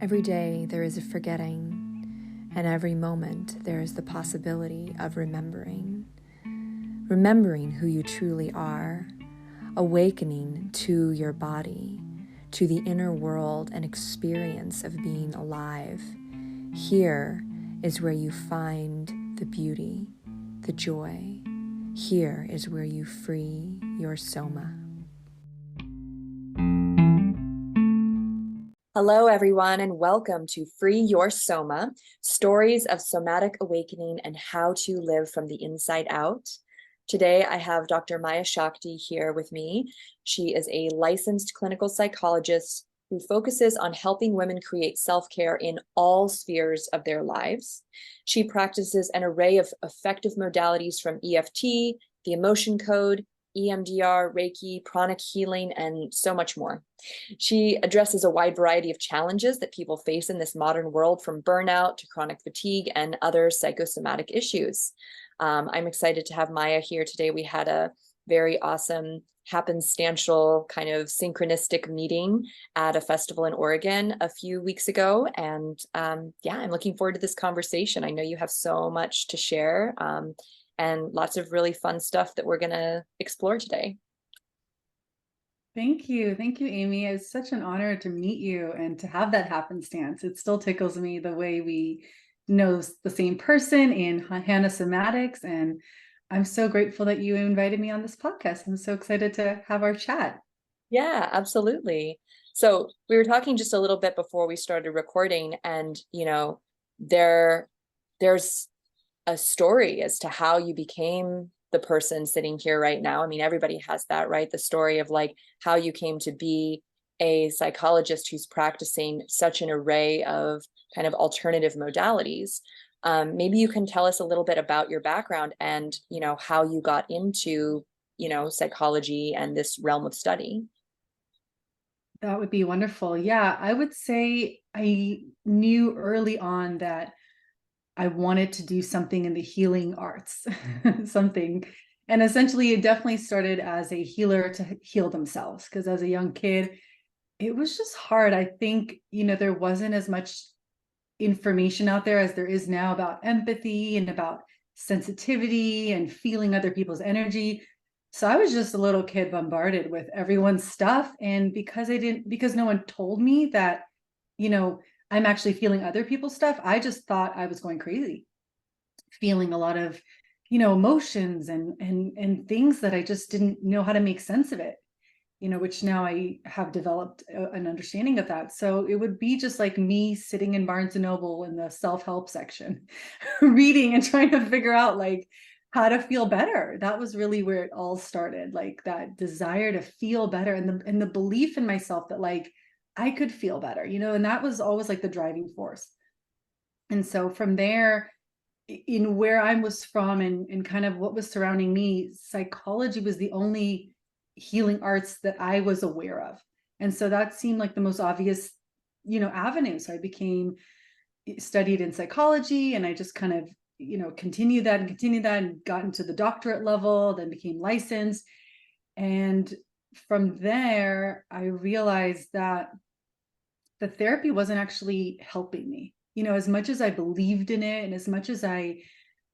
Every day there is a forgetting, and every moment there is the possibility of remembering. Remembering who you truly are, awakening to your body, to the inner world and experience of being alive. Here is where you find the beauty, the joy. Here is where you free your soma. Hello, everyone, and welcome to Free Your Soma, Stories of Somatic Awakening and How to Live from the Inside Out. Today, I have Dr. Maya Shakti here with me. She is a licensed clinical psychologist who focuses on helping women create self-care in all spheres of their lives. She practices an array of effective modalities from EFT, the emotion code, EMDR, Reiki, pranic healing, and so much more. She addresses a wide variety of challenges that people face in this modern world, from burnout to chronic fatigue and other psychosomatic issues. I'm excited to have Maya here today. We had a very awesome happenstantial kind of synchronistic meeting at a festival in Oregon a few weeks ago. And yeah, I'm looking forward to this conversation. I know you have so much to share and lots of really fun stuff that we're going to explore today. Thank you. Thank you, Amy. It's such an honor to meet you and to have that happenstance. It still tickles me the way we know the same person in Hannah Somatics. And I'm so grateful that you invited me on this podcast. I'm so excited to have our chat. Yeah, absolutely. So we were talking just a little bit before we started recording, and there's a story as to how you became the person sitting here right now. I mean, everybody has that, right? The story of like how you came to be a psychologist who's practicing such an array of kind of alternative modalities. Maybe you can tell us a little bit about your background and, how you got into, psychology and this realm of study. That would be wonderful. Yeah, I would say I knew early on that I wanted to do something in the healing arts, something. And essentially, it definitely started as a healer to heal themselves. Because as a young kid, it was just hard. I think, there wasn't as much information out there as there is now about empathy and about sensitivity and feeling other people's energy. So I was just a little kid bombarded with everyone's stuff. And because no one told me that, I'm actually feeling other people's stuff, I just thought I was going crazy, feeling a lot of, emotions and things that I just didn't know how to make sense of it, which now I have developed an understanding of that. So it would be just like me sitting in Barnes and Noble in the self-help section, reading and trying to figure out like how to feel better. That was really where it all started, like that desire to feel better and the belief in myself that like I could feel better, and that was always like the driving force. And so from there, in where I was from and kind of what was surrounding me, psychology was the only healing arts that I was aware of. And so that seemed like the most obvious, avenue. So I studied in psychology, and I just kind of, continued that and got into the doctorate level, then became licensed. And from there, I realized that the therapy wasn't actually helping me. As much as I believed in it and as much as I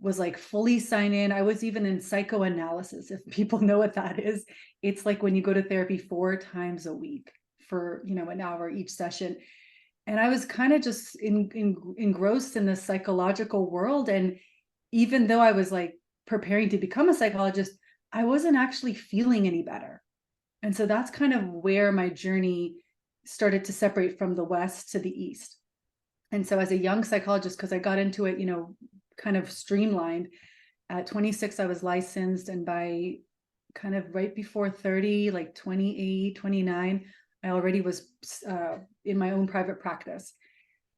was like fully signed in, I was even in psychoanalysis, if people know what that is. It's like when you go to therapy 4 times a week for, an hour each session. And I was kind of just engrossed in the psychological world. And even though I was like preparing to become a psychologist, I wasn't actually feeling any better. And so that's kind of where my journey started to separate from the West to the East. And so as a young psychologist, because I got into it, kind of streamlined, at 26, I was licensed. And by kind of right before 30, like 28, 29, I already was in my own private practice.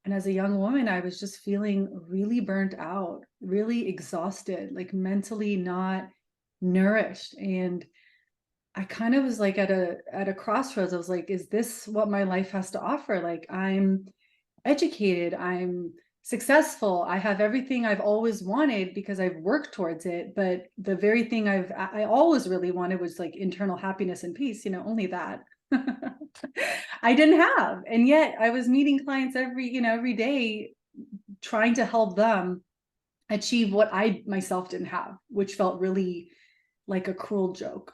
And as a young woman, I was just feeling really burnt out, really exhausted, like mentally not nourished. And I kind of was like at a crossroads. I was like, is this what my life has to offer? Like, I'm educated, I'm successful, I have everything I've always wanted because I've worked towards it. But the very thing I always really wanted was like internal happiness and peace, only that. I didn't have. And yet I was meeting clients every day, trying to help them achieve what I myself didn't have, which felt really like a cruel joke.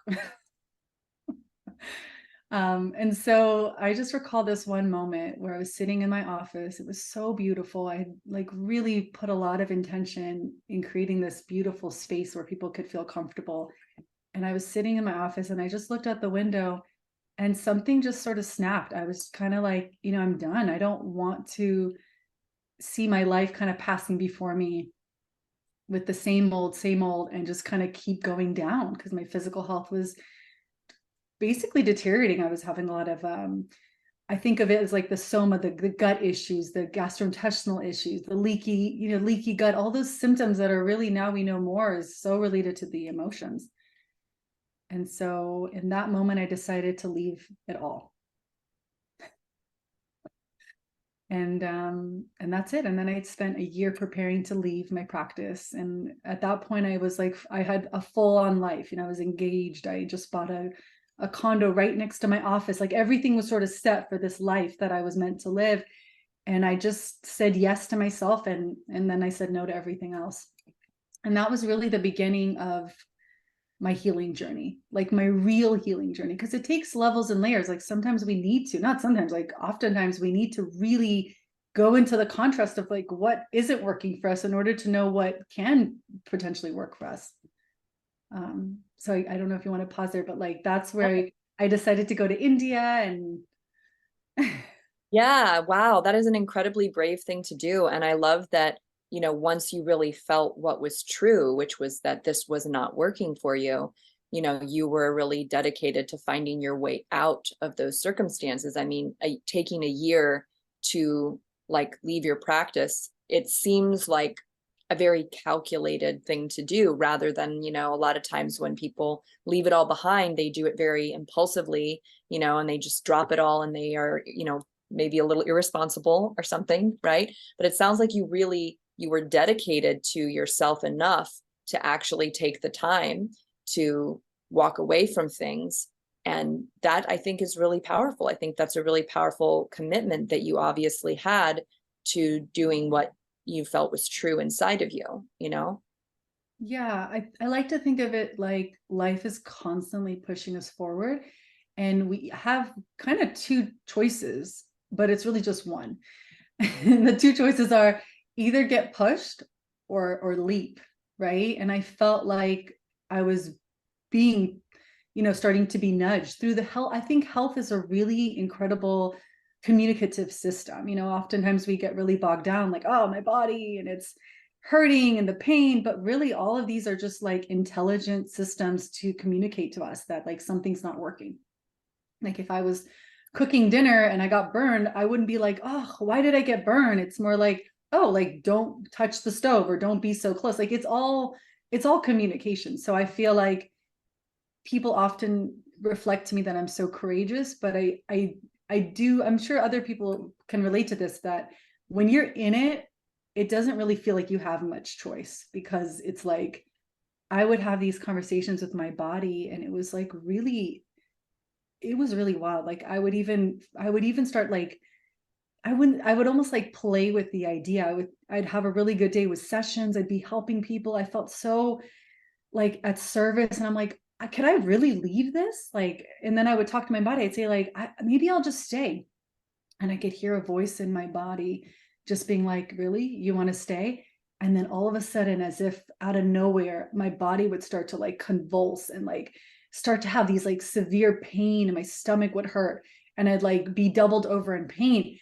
And so I just recall this one moment where I was sitting in my office. It was so beautiful. I had like really put a lot of intention in creating this beautiful space where people could feel comfortable. And I was sitting in my office and I just looked out the window and something just sort of snapped. I was kind of like, I'm done. I don't want to see my life kind of passing before me with the same old, and just kind of keep going down because my physical health was basically deteriorating. I was having a lot of I think of it as like the soma, the gut issues, the gastrointestinal issues, the leaky gut, all those symptoms that are really, now we know more, is so related to the emotions. And so in that moment, I decided to leave it all. And that's it. And then I spent a year preparing to leave my practice. And at that point, I was like, I had a full-on life. I was engaged. I just bought a condo right next to my office. Like everything was sort of set for this life that I was meant to live. And I just said yes to myself, and then I said no to everything else. And that was really the beginning of my healing journey, like my real healing journey, because it takes levels and layers. Like sometimes we need to, not sometimes, like oftentimes we need to really go into the contrast of like what isn't working for us in order to know what can potentially work for us. So I don't know if you want to pause there, but like that's where I decided to go to India. And Yeah, wow, that is an incredibly brave thing to do. And I love that, once you really felt what was true, which was that this was not working for you, you were really dedicated to finding your way out of those circumstances. I mean, taking a year to like leave your practice, it seems like a very calculated thing to do, rather than, a lot of times when people leave it all behind, they do it very impulsively, and they just drop it all and they are, maybe a little irresponsible or something, right? But it sounds like you were dedicated to yourself enough to actually take the time to walk away from things. And that, I think, is really powerful. I think that's a really powerful commitment that you obviously had to doing what you felt was true inside of you. yeah, I like to think of it like life is constantly pushing us forward, and we have kind of two choices, but it's really just one. And the two choices are either get pushed or leap, right? And I felt like I was being, starting to be nudged through the health. I think health is a really incredible communicative system. Oftentimes we get really bogged down, like, oh, my body and it's hurting and the pain, but really all of these are just like intelligent systems to communicate to us that like something's not working. Like if I was cooking dinner and I got burned, I wouldn't be like, oh, why did I get burned? It's more like, oh, like don't touch the stove or don't be so close. Like it's all communication. So I feel like people often reflect to me that I'm so courageous, but I do, I'm sure other people can relate to this, that when you're in it, it doesn't really feel like you have much choice, because it's like I would have these conversations with my body and it was like really, it was really wild. Like I would even start like I would almost like play with the idea. I'd have a really good day with sessions. I'd be helping people. I felt so like at service, and I'm like, could I really leave this? Like, and then I would talk to my body. I'd say like, maybe I'll just stay. And I could hear a voice in my body just being like, really, you want to stay? And then all of a sudden, as if out of nowhere, my body would start to like convulse and like start to have these like severe pain, and my stomach would hurt and I'd like be doubled over in pain.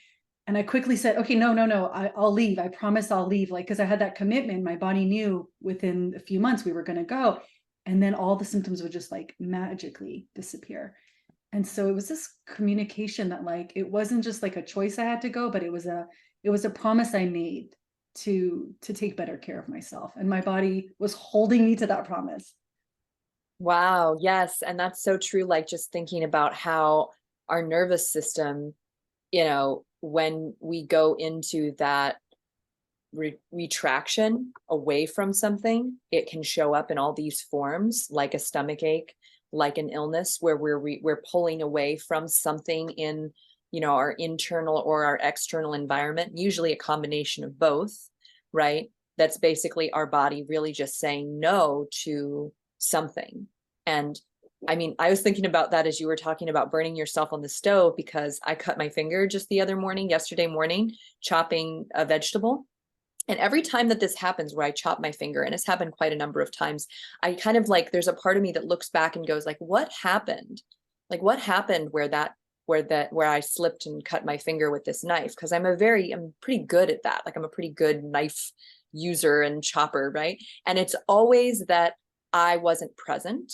And I quickly said, okay, no, I'll leave. I promise I'll leave. Like, because I had that commitment. My body knew within a few months we were going to go. And then all the symptoms would just like magically disappear. And so it was this communication that like, it wasn't just like a choice I had to go, but it was a promise I made to take better care of myself. And my body was holding me to that promise. Wow, yes. And that's so true. Like just thinking about how our nervous system, when we go into that retraction away from something, it can show up in all these forms, like a stomach ache, like an illness where we're pulling away from something in, our internal or our external environment, usually a combination of both, right? That's basically our body really just saying no to something. And I mean, I was thinking about that as you were talking about burning yourself on the stove, because I cut my finger just yesterday morning, chopping a vegetable. And every time that this happens where I chop my finger, and it's happened quite a number of times, I kind of like, there's a part of me that looks back and goes like, what happened? Like what happened where I slipped and cut my finger with this knife? Because I'm pretty good at that. Like I'm a pretty good knife user and chopper, right? And it's always that I wasn't present.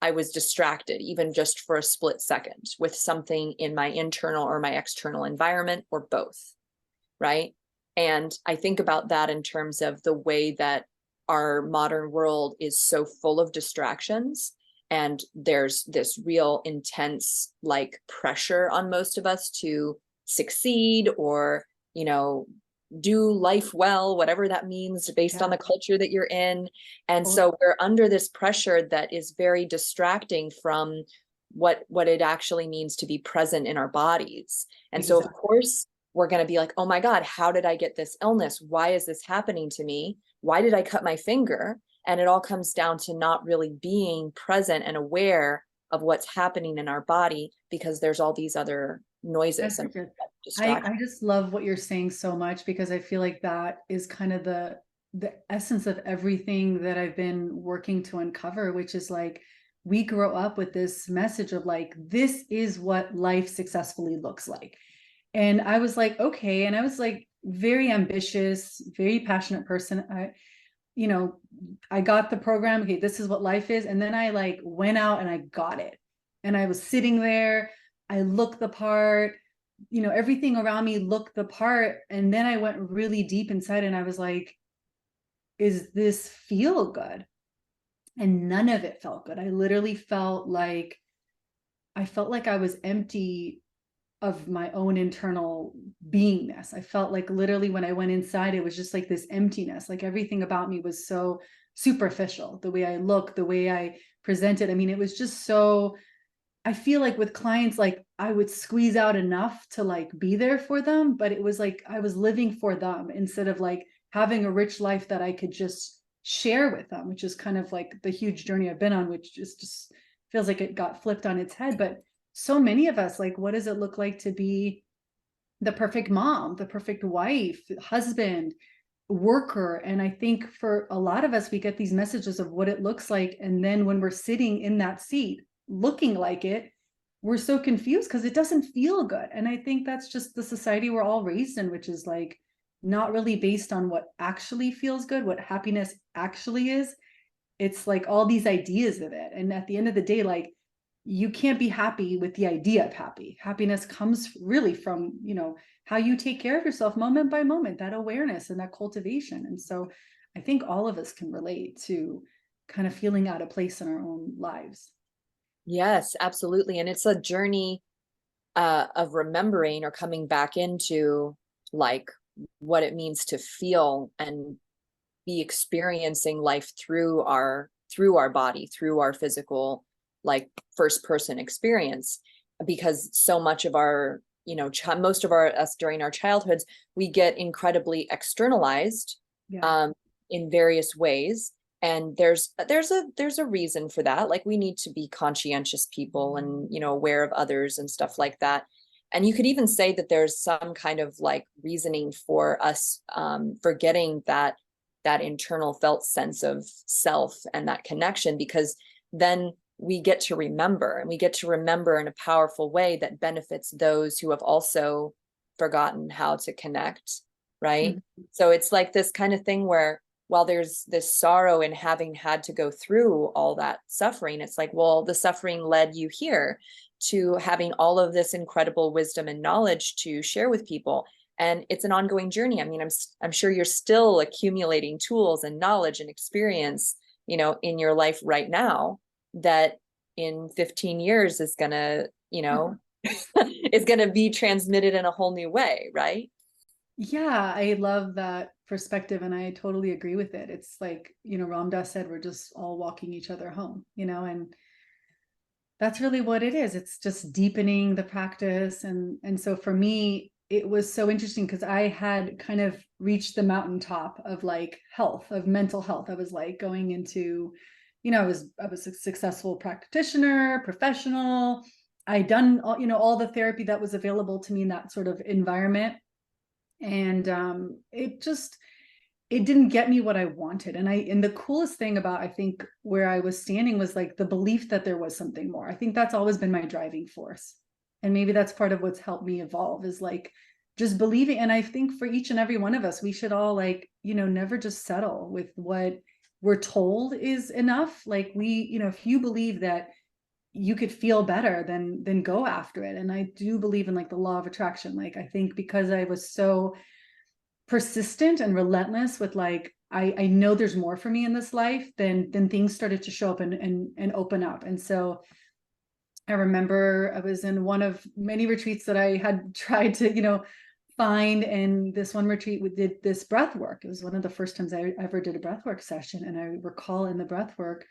I was distracted, even just for a split second, with something in my internal or my external environment, or both, right? And I think about that in terms of the way that our modern world is so full of distractions. And there's this real intense like pressure on most of us to succeed or, do life well, whatever that means based on the culture that you're in. And so we're under this pressure that is very distracting from what it actually means to be present in our bodies. And so of course we're going to be like, oh my God, how did I get this illness? Why is this happening to me? Why did I cut my finger? And it all comes down to not really being present and aware of what's happening in our body, because there's all these other noises and I just love what you're saying so much, because I feel like that is kind of the essence of everything that I've been working to uncover, which is like, we grow up with this message of like, this is what life successfully looks like. And I was like, okay. And I was like, very ambitious, very passionate person. I got the program. Okay, this is what life is. And then I like went out and I got it. And I was sitting there, I looked the part, everything around me looked the part. And then I went really deep inside and I was like, is this feel good? And none of it felt good. I literally felt like I was empty of my own internal beingness. I felt like literally when I went inside, it was just like this emptiness. Like everything about me was so superficial. The way I look, the way I presented. I mean, it was just so, I feel like with clients, like I would squeeze out enough to like be there for them, but it was like I was living for them instead of like having a rich life that I could just share with them, which is kind of like the huge journey I've been on, which just feels like it got flipped on its head. But so many of us, like, what does it look like to be the perfect mom, the perfect wife, husband, worker? And I think for a lot of us, we get these messages of what it looks like. And then when we're sitting in that seat, looking like it, we're so confused because it doesn't feel good. And I think that's just the society we're all raised in, which is like not really based on what actually feels good, what happiness actually is. It's like all these ideas of it. And at the end of the day, like, you can't be happy with the idea of happy. Happiness comes really from, how you take care of yourself moment by moment, that awareness and that cultivation. And so I think all of us can relate to kind of feeling out of place in our own lives. Yes, absolutely. And it's a journey of remembering or coming back into like what it means to feel and be experiencing life through our body, through our physical, like first person experience. Because so much of our, most of us during our childhoods, we get incredibly externalized in various ways. And there's a reason for that. Like we need to be conscientious people and, aware of others and stuff like that. And you could even say that there's some kind of like reasoning for us forgetting that internal felt sense of self and that connection, because then we get to remember, and we get to remember in a powerful way that benefits those who have also forgotten how to connect, right? Mm-hmm. So it's like this kind of thing where while there's this sorrow in having had to go through all that suffering, it's like, well, the suffering led you here to having all of this incredible wisdom and knowledge to share with people. And it's an ongoing journey. I mean, I'm sure you're still accumulating tools and knowledge and experience, in your life right now, that in 15 years is gonna, is gonna be transmitted in a whole new way, right? Yeah, I love that perspective, and I totally agree with it. It's like, Ram Dass said, we're just all walking each other home, and That's really what it is. It's just deepening the practice. And so for me, it was so interesting because I had kind of reached the mountaintop of like health, of mental health. I was like going into, I was a successful practitioner, professional. I'd done all, all the therapy that was available to me in that sort of environment. And it didn't get me what I wanted. And the coolest thing about, I think, where I was standing was like the belief that there was something more. I think that's always been my driving force. And maybe that's part of what's helped me evolve, is like just believing. And I think for each and every one of us, we should all like, never just settle with what we're told is enough. Like if you believe that you could feel better, then go after it. And I do believe in like the law of attraction. Like, I think because I was so persistent and relentless with like, I know there's more for me in this life, then things started to show up and open up. And so I remember I was in one of many retreats that I had tried to, find. And this one retreat, we did this breath work. It was one of the first times I ever did a breath work session. And I recall in the breath work,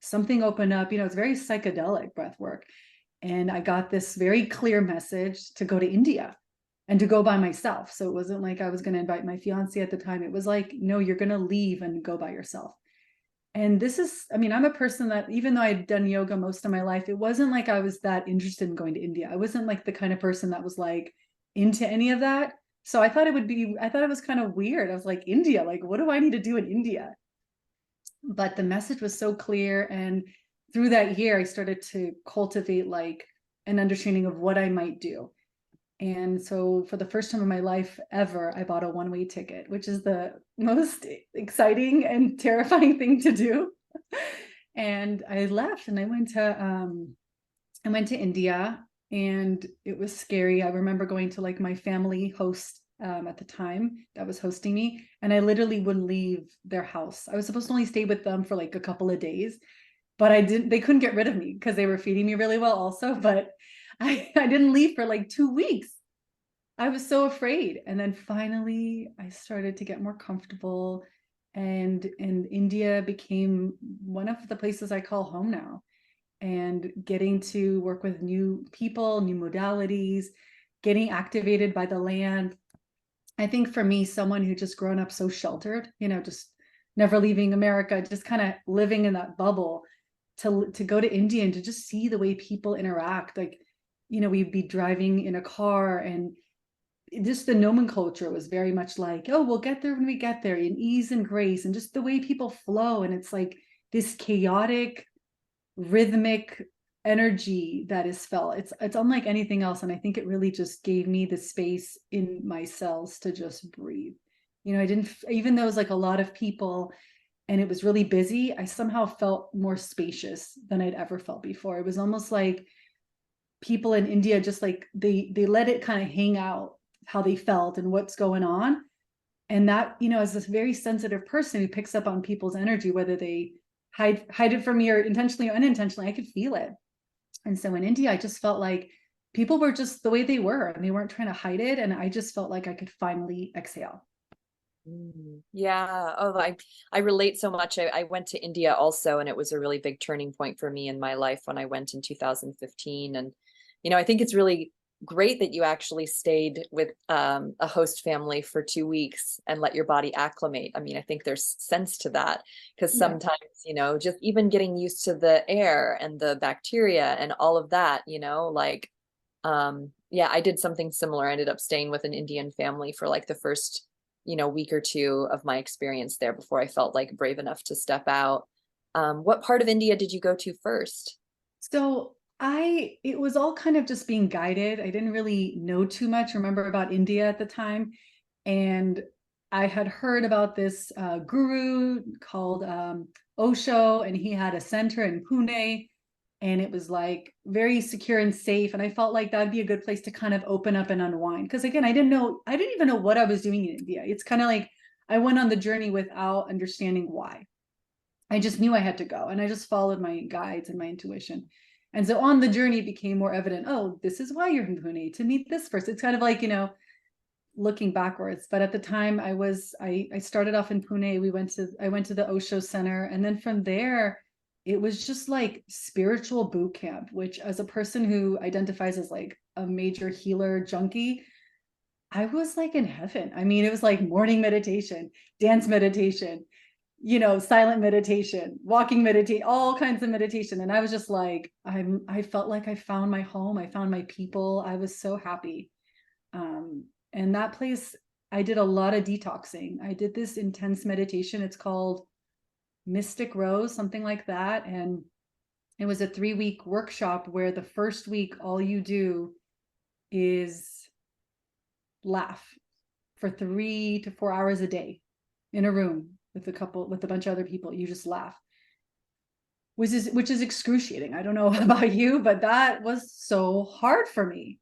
something opened up, it's very psychedelic breath work. And I got this very clear message to go to India and to go by myself. So it wasn't like I was going to invite my fiance at the time. It was like, no, you're going to leave and go by yourself. And this is, I'm a person that, even though I'd done yoga most of my life, it wasn't like I was that interested in going to India. I wasn't like the kind of person that was like into any of that. So I thought it was kind of weird. I was like, India, like, what do I need to do in India? But the message was so clear. And through that year, I started to cultivate like an understanding of what I might do. And so for the first time in my life ever, I bought a one-way ticket, which is the most exciting and terrifying thing to do. And I left and I went to India, and it was scary. I remember going to like my family host at the time that was hosting me, and I literally wouldn't leave their house. I was supposed to only stay with them for like a couple of days, but they couldn't get rid of me because they were feeding me really well also. But I didn't leave for like 2 weeks. I was so afraid. And then finally I started to get more comfortable, and India became one of the places I call home now. And getting to work with new people, new modalities, getting activated by the land. I think for me, someone who just grown up so sheltered, just never leaving America, just kind of living in that bubble, to go to India and to just see the way people interact. Like, we'd be driving in a car, and just the nomenclature was very much like, oh, we'll get there when we get there, in ease and grace, and just the way people flow. And it's like this chaotic, rhythmic energy that is felt. It's unlike anything else. And I think it really just gave me the space in my cells to just breathe. I didn't, even though it was like a lot of people and it was really busy, I somehow felt more spacious than I'd ever felt before. It was almost like people in India just like they let it kind of hang out how they felt and what's going on. And that, as this very sensitive person who picks up on people's energy, whether they hide it from me or intentionally or unintentionally, I could feel it. And so in India, I just felt like people were just the way they were, and they weren't trying to hide it. And I just felt like I could finally exhale. Yeah. Oh, I relate so much. I went to India also, and it was a really big turning point for me in my life when I went in 2015. And, I think it's really great that you actually stayed with a host family for 2 weeks and let your body acclimate. I think there's sense to that, because Yeah. sometimes, just even getting used to the air and the bacteria and all of that, like, yeah, I did something similar. I ended up staying with an Indian family for like the first, week or two of my experience there before I felt like brave enough to step out. What part of India did you go to first? So it was all kind of just being guided. I didn't really know too much, remember, about India at the time. And I had heard about this guru called Osho, and he had a center in Pune, and it was like very secure and safe. And I felt like that'd be a good place to kind of open up and unwind. Because again, I didn't even know what I was doing in India. It's kind of like I went on the journey without understanding why. I just knew I had to go, and I just followed my guides and my intuition. And so on the journey it became more evident, oh, this is why you're in Pune, to meet this person. It's kind of like, looking backwards. But at the time I started off in Pune. I went to the Osho Center. And then from there, it was just like spiritual boot camp, which as a person who identifies as like a major healer junkie, I was like in heaven. I mean, it was like morning meditation, dance meditation, silent meditation, walking meditate, all kinds of meditation. And I was just like, I felt like I found my home. I found my people. I was so happy. And that place, I did a lot of detoxing. I did this intense meditation. It's called Mystic Rose, something like that. And it was a 3-week workshop where the first week, all you do is laugh for 3 to 4 hours a day in a room with a bunch of other people. You just laugh, which is excruciating. I don't know about you, but that was so hard for me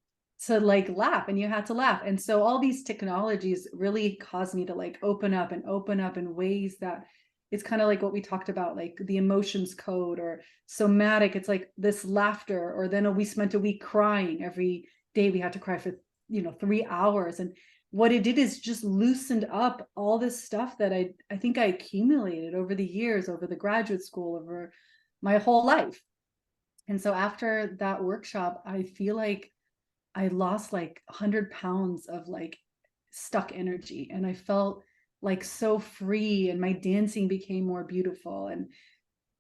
to like laugh, and you had to laugh. And so all these technologies really caused me to like open up in ways that it's kind of like what we talked about, like the emotions code or somatic. It's like this laughter, or then we spent a week crying every day. We had to cry for 3 hours. And what it did is just loosened up all this stuff that I think I accumulated over the years, over the graduate school, over my whole life. And so after that workshop, I feel like I lost like 100 pounds of like stuck energy, and I felt like so free, and my dancing became more beautiful, and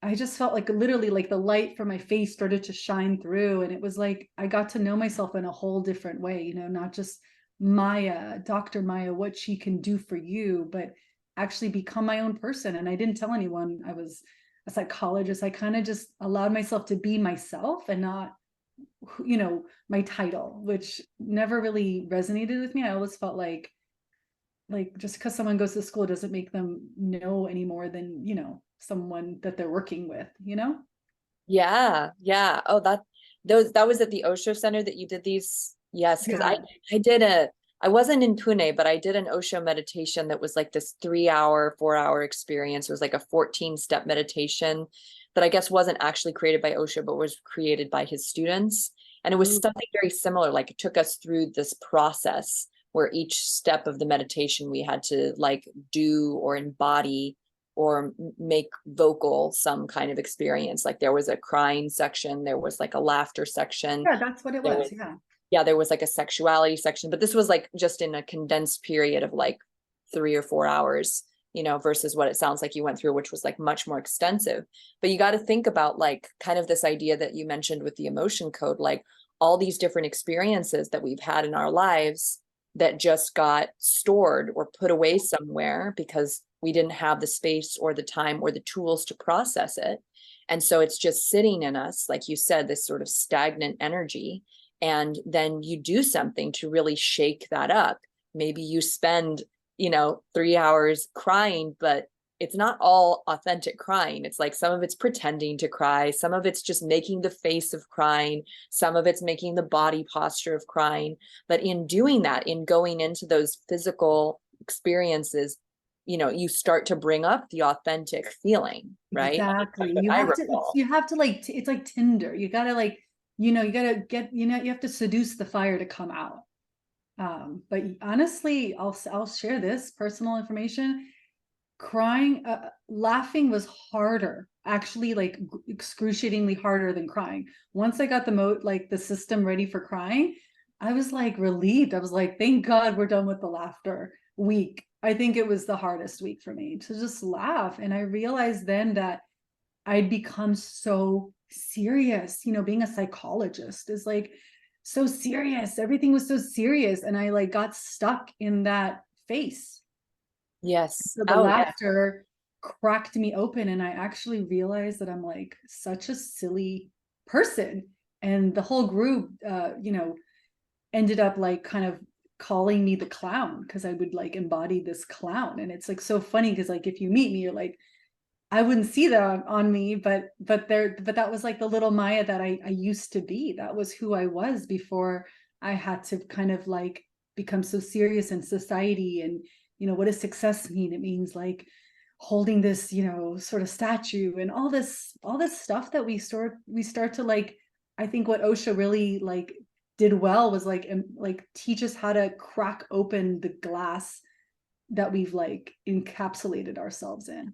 I just felt like literally like the light from my face started to shine through. And it was like I got to know myself in a whole different way, not just Maya, Dr. Maya, what she can do for you, but actually become my own person. And I didn't tell anyone I was a psychologist. I kind of just allowed myself to be myself and not, my title, which never really resonated with me. I always felt like just because someone goes to school doesn't make them know any more than, someone that they're working with. Yeah, yeah. Oh, that was at the Osho Center that you did these. Yes, because Yeah. I wasn't in Pune, but I did an Osho meditation that was like this 3-hour, 4-hour experience. It was like a 14-step meditation that I guess wasn't actually created by Osho, but was created by his students. And it was Ooh. something very similar. Like it took us through this process where each step of the meditation we had to like do or embody or make vocal some kind of experience. Like there was a crying section, there was like a laughter section, Yeah, that's what it there was. was, Yeah. yeah, there was like a sexuality section, but this was like just in a condensed period of like 3 or 4 hours, versus what it sounds like you went through, which was like much more extensive. But you got to think about like kind of this idea that you mentioned with the emotion code, like all these different experiences that we've had in our lives that just got stored or put away somewhere because we didn't have the space or the time or the tools to process it. And so it's just sitting in us, like you said, this sort of stagnant energy. And then you do something to really shake that up. Maybe you spend, 3 hours crying, but it's not all authentic crying. It's like some of it's pretending to cry, some of it's just making the face of crying, some of it's making the body posture of crying. But in doing that, in going into those physical experiences, you start to bring up the authentic feeling, right? Exactly. What You I have to, recall. you have to like, it's like Tinder. You gotta like, you gotta get, you have to seduce the fire to come out. But honestly, I'll share this personal information. Crying, laughing was harder, actually, like excruciatingly harder than crying. Once I got like the system ready for crying, I was like relieved. I was like, thank God we're done with the laughter week. I think it was the hardest week for me to just laugh. And I realized then that I'd become so serious. Being a psychologist is like so serious. Everything was so serious. And I like got stuck in that face. Yes. So the Oh, yeah. laughter cracked me open, and I actually realized that I'm like such a silly person. And the whole group, ended up like kind of calling me the clown, because I would like embody this clown. And it's like so funny because like if you meet me, you're like, I wouldn't see that on me, but that was like the little Maya that I used to be. That was who I was before I had to kind of like become so serious in society. And what does success mean? It means like holding this, sort of statue, and all this stuff that we start to like. I think what Osha really like did well was like teach us how to crack open the glass that we've like encapsulated ourselves in.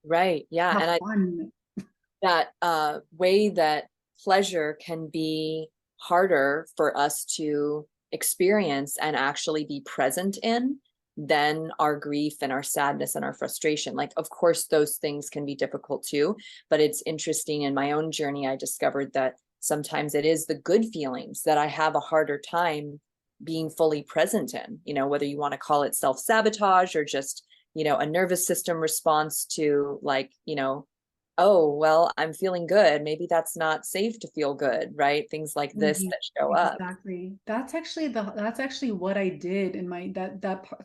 Right. Yeah. Have And fun. that way that pleasure can be harder for us to experience and actually be present in than our grief and our sadness and our frustration. Like, of course, those things can be difficult too, but it's interesting. In my own journey, I discovered that sometimes it is the good feelings that I have a harder time being fully present in, whether you want to call it self-sabotage or just, a nervous system response to, like, oh, well, I'm feeling good. Maybe that's not safe to feel good, right? Things like this Mhm. that show up. Exactly. That's actually what I did in my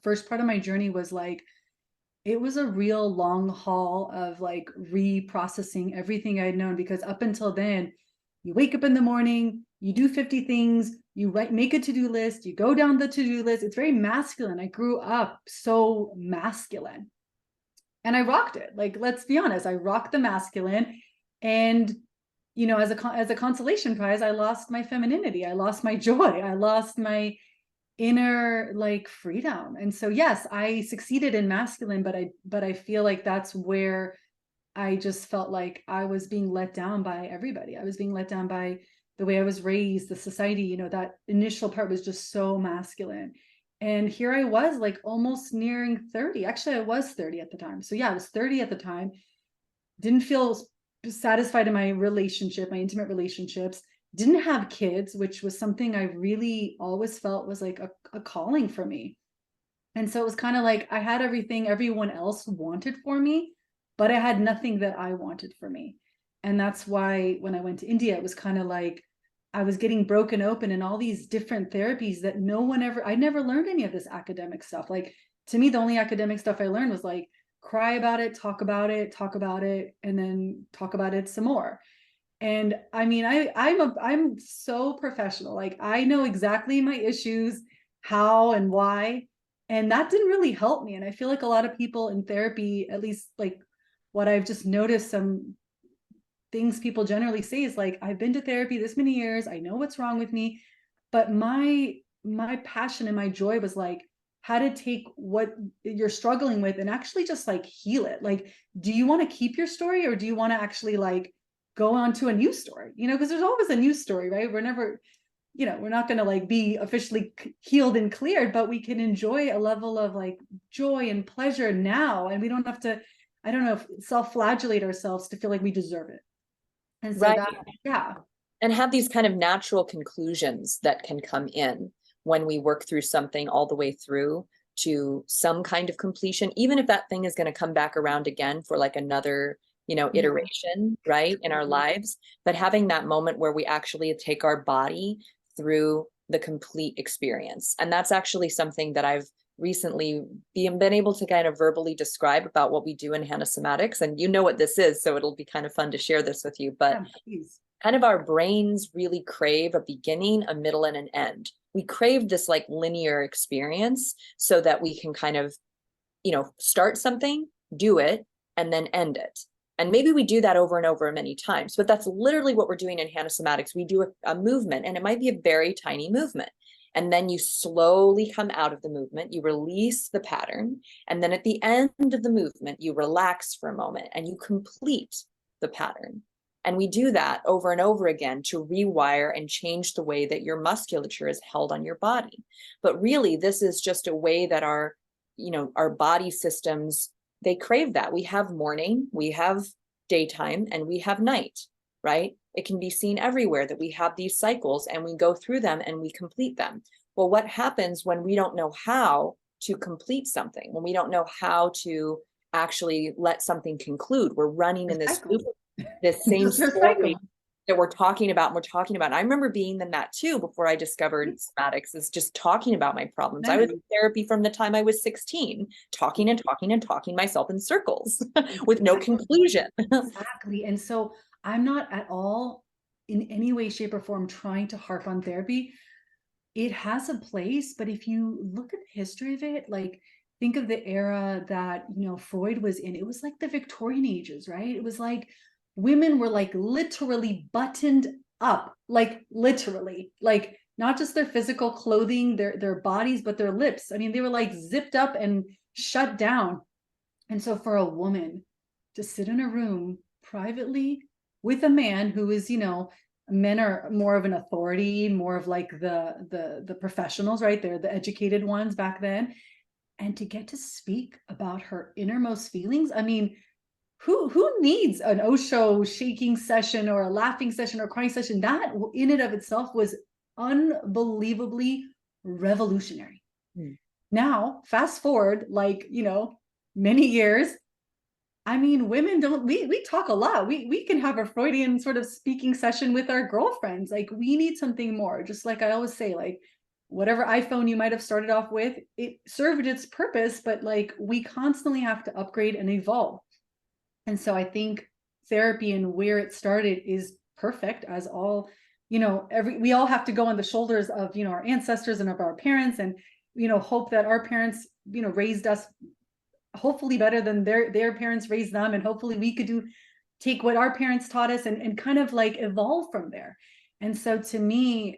first part of my journey was like it was a real long haul of like reprocessing everything I'd known, because up until then, you wake up in the morning, you do 50 things, you make a to-do list, you go down the to-do list. It's very masculine. I grew up so masculine and I rocked it. Like, let's be honest, I rocked the masculine. And, as a consolation prize, I lost my femininity. I lost my joy. I lost my inner like freedom. And so yes, I succeeded in masculine, but I feel like that's where I just felt like I was being let down by everybody. I was being let down by the way I was raised, the society. That initial part was just so masculine. And here I was like almost nearing 30. Actually, I was 30 at the time. So yeah, I was 30 at the time. Didn't feel satisfied in my relationship, my intimate relationships. Didn't have kids, which was something I really always felt was like a calling for me. And so it was kind of like I had everything everyone else wanted for me, but I had nothing that I wanted for me. And that's why when I went to India, it was kind of like I was getting broken open in all these different therapies that I never learned any of this academic stuff. Like, to me, the only academic stuff I learned was like cry about it, talk about it, talk about it, and then talk about it some more. And I mean, I'm so professional. Like, I know exactly my issues, how and why. And that didn't really help me. And I feel like a lot of people in therapy, at least like what I've just noticed, some things people generally say is like, I've been to therapy this many years, I know what's wrong with me. But my passion and my joy was like how to take what you're struggling with and actually just like heal it. Like, do you want to keep your story, or do you want to actually like go on to a new story? Because there's always a new story, right? We're never, we're not going to like be officially healed and cleared, but we can enjoy a level of like joy and pleasure now, and we don't have to, I don't know, self-flagellate ourselves to feel like we deserve it. And so Right. that, yeah. And have these kind of natural conclusions that can come in when we work through something all the way through to some kind of completion, even if that thing is going to come back around again for like another, iteration, right, in our lives. But having that moment where we actually take our body through the complete experience. And that's actually something that I've recently been able to kind of verbally describe about what we do in Hannah Somatics. And you know what this is, so it'll be kind of fun to share this with you. But Yeah, kind of our brains really crave a beginning, a middle, and an end. We crave this like linear experience so that we can kind of, start something, do it, and then end it. And maybe we do that over and over many times, but that's literally what we're doing in Hannah Somatics. We do a movement, and it might be a very tiny movement. And then you slowly come out of the movement, you release the pattern. And then at the end of the movement, you relax for a moment and you complete the pattern. And we do that over and over again to rewire and change the way that your musculature is held on your body. But really, this is just a way that our body systems, they crave that. We have morning, we have daytime, and we have night, right? It can be seen everywhere that we have these cycles and we go through them and we complete them. Well, what happens when we don't know how to complete something, when we don't know how to actually let something conclude? We're running in this loop, this same story that we're talking about and we're talking about. And I remember being in that too before I discovered somatics, is just talking about my problems. I was in therapy from the time I was 16, talking and talking and talking myself in circles with no conclusion. Exactly. And so I'm not at all in any way, shape, or form trying to harp on therapy. It has a place, but if you look at the history of it, like think of the era that, Freud was in, it was like the Victorian ages, right? It was like women were like literally buttoned up, like literally, like not just their physical clothing, their bodies, but their lips. I mean, they were like zipped up and shut down. And so for a woman to sit in a room privately with a man who is, men are more of an authority, more of like the professionals, right? They're the educated ones back then. And to get to speak about her innermost feelings, I mean, who needs an Osho shaking session or a laughing session or crying session? That in and of itself was unbelievably revolutionary. Mm. Now, fast forward, like, many years. I mean, women don't, we talk a lot. We can have a Freudian sort of speaking session with our girlfriends. Like, we need something more. Just like I always say, like, whatever iPhone you might have started off with, it served its purpose, but like, we constantly have to upgrade and evolve. And so I think therapy and where it started is perfect, as all, we all have to go on the shoulders of, our ancestors and of our parents, and, hope that our parents, raised us hopefully better than their parents raised them. And hopefully we could take what our parents taught us and kind of like evolve from there. And so to me,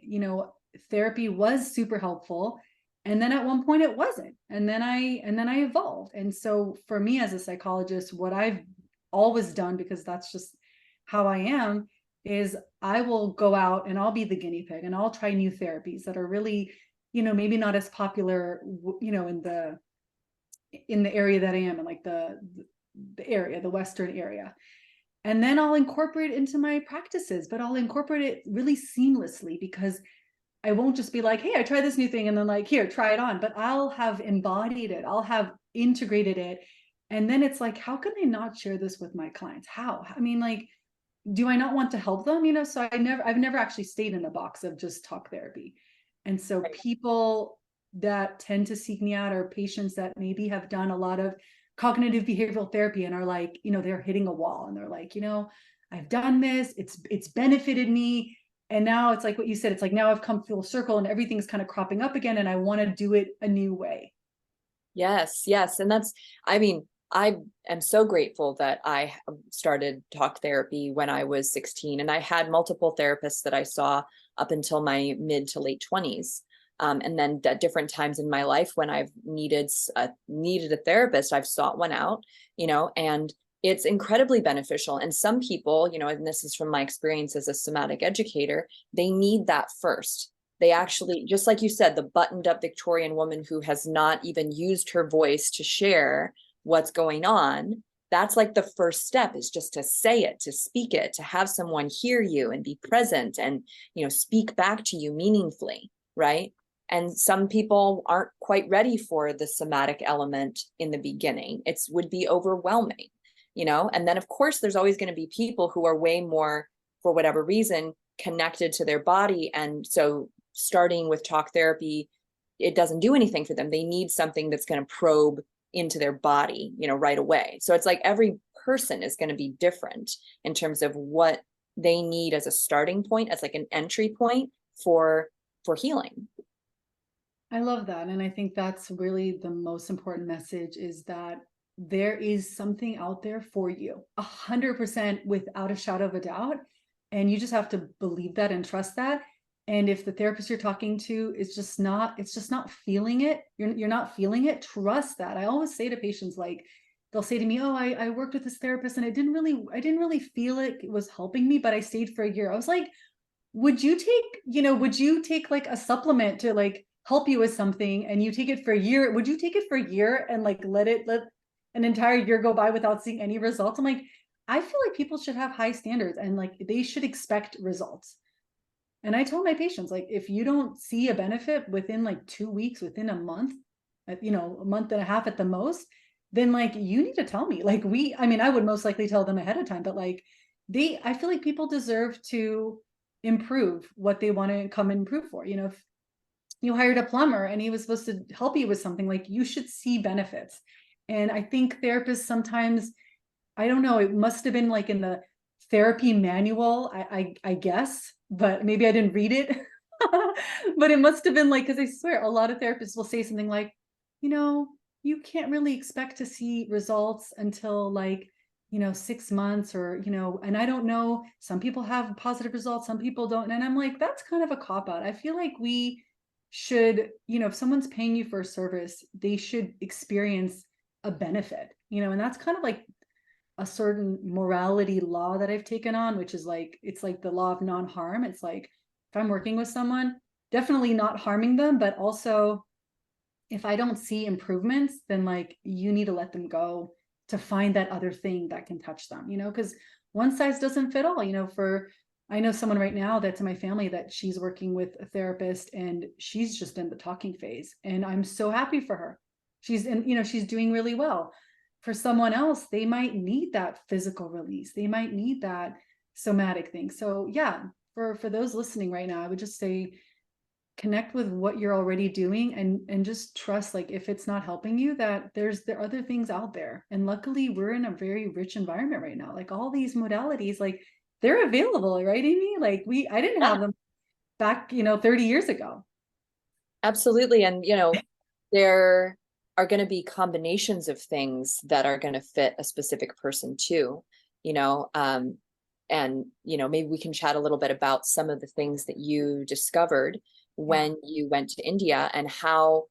therapy was super helpful. And then at one point it wasn't. And then I evolved. And so for me as a psychologist, what I've always done, because that's just how I am, is I will go out and I'll be the guinea pig and I'll try new therapies that are really, maybe not as popular, in the area that I am in, like the area, the Western area. And then I'll incorporate it into my practices, but I'll incorporate it really seamlessly, because I won't just be like, hey, I tried this new thing and then like, here, try it on, but I'll have embodied it. I'll have integrated it. And then it's like, how can I not share this with my clients? How? I mean, like, do I not want to help them? So I've never actually stayed in a box of just talk therapy. And so people that tend to seek me out are patients that maybe have done a lot of cognitive behavioral therapy and are like, they're hitting a wall and they're like, I've done this, it's benefited me. And now it's like what you said, it's like now I've come full circle and everything's kind of cropping up again and I want to do it a new way. Yes, yes. And I mean, I am so grateful that I started talk therapy when I was 16, and I had multiple therapists that I saw up until my mid to late 20s. And then at different times in my life when I've needed a therapist, I've sought one out, and it's incredibly beneficial. And some people, and this is from my experience as a somatic educator, they need that first. They actually, just like you said, the buttoned up Victorian woman who has not even used her voice to share what's going on. That's like the first step, is just to say it, to speak it, to have someone hear you and be present and, speak back to you meaningfully, right? And some people aren't quite ready for the somatic element in the beginning. It would be overwhelming, and then of course there's always going to be people who are way more, for whatever reason, connected to their body. And so starting with talk therapy, it doesn't do anything for them. They need something that's going to probe into their body, right away. So it's like every person is going to be different in terms of what they need as a starting point, as like an entry point for healing. I love that. And I think that's really the most important message, is that there is something out there for you 100% without a shadow of a doubt. And you just have to believe that and trust that. And if the therapist you're talking to is it's just not feeling it, you're not feeling it, trust that. I always say to patients, like, they'll say to me, oh, I worked with this therapist and I didn't really feel it was helping me, but I stayed for a year. I was like, would you take like a supplement to like help you with something and you take it for a year? Would you take it for a year and like let an entire year go by without seeing any results? I'm like, I feel like people should have high standards and like they should expect results. And I tell my patients, like, if you don't see a benefit within like 2 weeks, within a month, a month and a half at the most, then like you need to tell me. Like I mean, I would most likely tell them ahead of time, but like I feel like people deserve to improve what they want to come and improve for. If you hired a plumber and he was supposed to help you with something, like you should see benefits. And I think therapists sometimes, I don't know, it must have been like in the therapy manual, I guess, but maybe I didn't read it. But it must have been like, because I swear a lot of therapists will say something like, you can't really expect to see results until like 6 months, or and I don't know, some people have positive results, some people don't. And I'm like, that's kind of a cop out. I feel like we should, if someone's paying you for a service, they should experience a benefit, and that's kind of like a certain morality law that I've taken on, which is like, it's like the law of non-harm. It's like, if I'm working with someone, definitely not harming them, but also if I don't see improvements, then like you need to let them go to find that other thing that can touch them, because one size doesn't fit all, I know someone right now that's in my family that she's working with a therapist and she's just in the talking phase. And I'm so happy for her. She's doing really well. For someone else, they might need that physical release. They might need that somatic thing. So yeah, for those listening right now, I would just say connect with what you're already doing and just trust, like, if it's not helping you, that there are other things out there. And luckily we're in a very rich environment right now, like all these modalities, like they're available, right, Amy? Like I didn't Yeah, have them back 30 years ago. absolutely. And, there are going to be combinations of things that are going to fit a specific person too, you know, and, maybe we can chat a little bit about some of the things that you discovered Yeah. when you went to India and how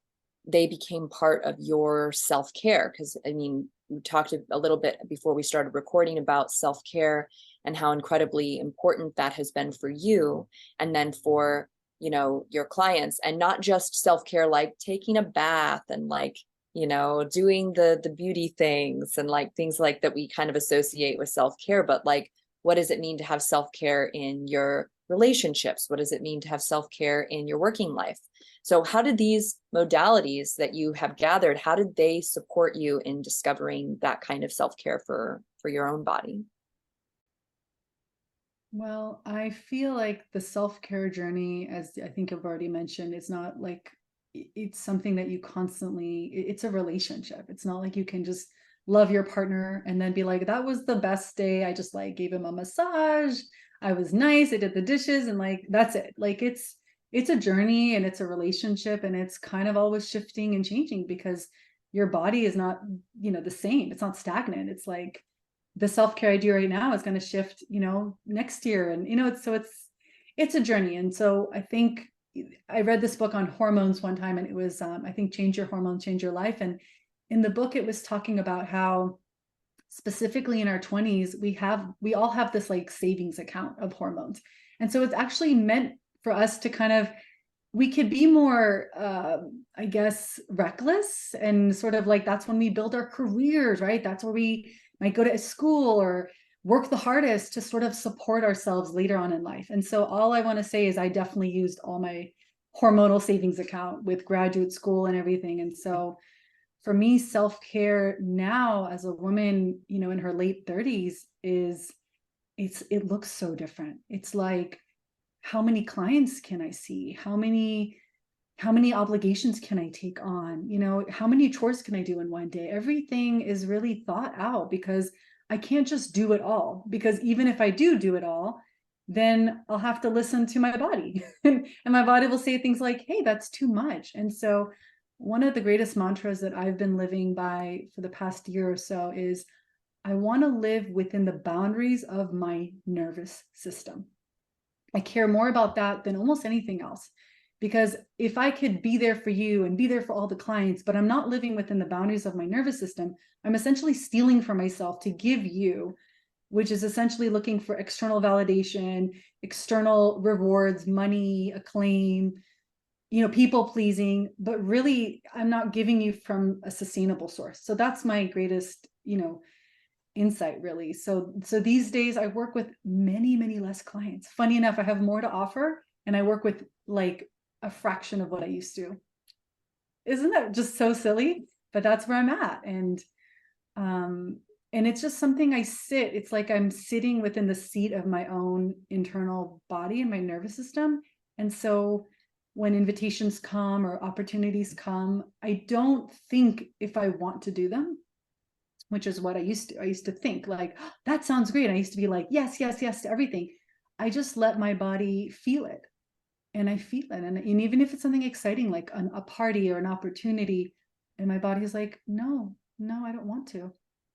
they became part of your self-care. Because, I mean, we talked a little bit before we started recording about self-care and how incredibly important that has been for you. And then for, your clients, and not just self-care, like taking a bath and like, doing the beauty things and like things like that we kind of associate with self-care, but like, what does it mean to have self-care in your relationships? What does it mean to have self-care in your working life? So how did these modalities that you have gathered, how did they support you in discovering that kind of self-care for your own body? Well, I feel like the self-care journey, as I think I've already mentioned, is not like it's something that you constantly, it's a relationship. It's not like you can just love your partner and then be like, that was the best day. I just like gave him a massage. I was nice. I did the dishes and like that's it. Like it's a journey and it's a relationship and it's kind of always shifting and changing because your body is not, the same. It's not stagnant. It's like the self-care I do right now is going to shift, next year. And, it's a journey. And so I think I read this book on hormones one time and it was, I think, Change Your Hormones, Change Your Life. And in the book, it was talking about how specifically in our 20s, we all have this like savings account of hormones. And so it's actually meant for us to kind of, we could be more, I guess, reckless and sort of like, that's when we build our careers, right? That's where we might go to school or work the hardest to sort of support ourselves later on in life. And so all I want to say is I definitely used all my hormonal savings account with graduate school and everything. And so for me, self-care now as a woman, in her late 30s it looks so different. It's like, how many clients can I see? How many obligations can I take on? How many chores can I do in one day? Everything is really thought out because I can't just do it all. Because even if I do it all, then I'll have to listen to my body. And my body will say things like, hey, that's too much. And so one of the greatest mantras that I've been living by for the past year or so is I want to live within the boundaries of my nervous system. I care more about that than almost anything else. Because if I could be there for you and be there for all the clients, but I'm not living within the boundaries of my nervous system, I'm essentially stealing from myself to give you, which is essentially looking for external validation, external rewards, money, acclaim, people pleasing, but really I'm not giving you from a sustainable source. So that's my greatest, insight, really. So these days I work with many less clients. Funny enough, I have more to offer and I work with like a fraction of what I used to. Isn't that just so silly? But that's where I'm at. And it's just something it's like I'm sitting within the seat of my own internal body and my nervous system. And so when invitations come or opportunities come, I don't think if I want to do them, which is what I used to think like, oh, that sounds great. I used to be like, yes, yes, yes to everything. I just let my body feel it. And I feel it. And even if it's something exciting, like a party or an opportunity, and my body is like, no, I don't want to.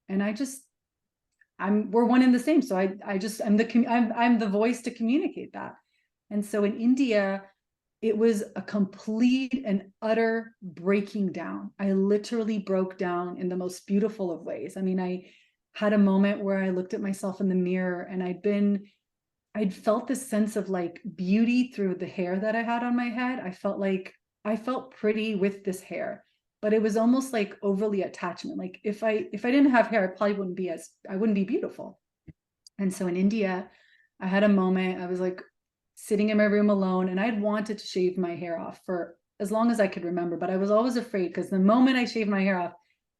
And we're one and the same. So I'm the voice to communicate that. And so in India, it was a complete and utter breaking down. I literally broke down in the most beautiful of ways. I mean, had a moment where I looked at myself in the mirror, and I'd felt this sense of like beauty through the hair that I had on my head. I felt pretty with this hair, but it was almost like overly attachment. Like if I didn't have hair, I wouldn't be beautiful. And so in India, I had a moment. I was like sitting in my room alone, and I'd wanted to shave my hair off for as long as I could remember, but I was always afraid because the moment I shaved my hair off,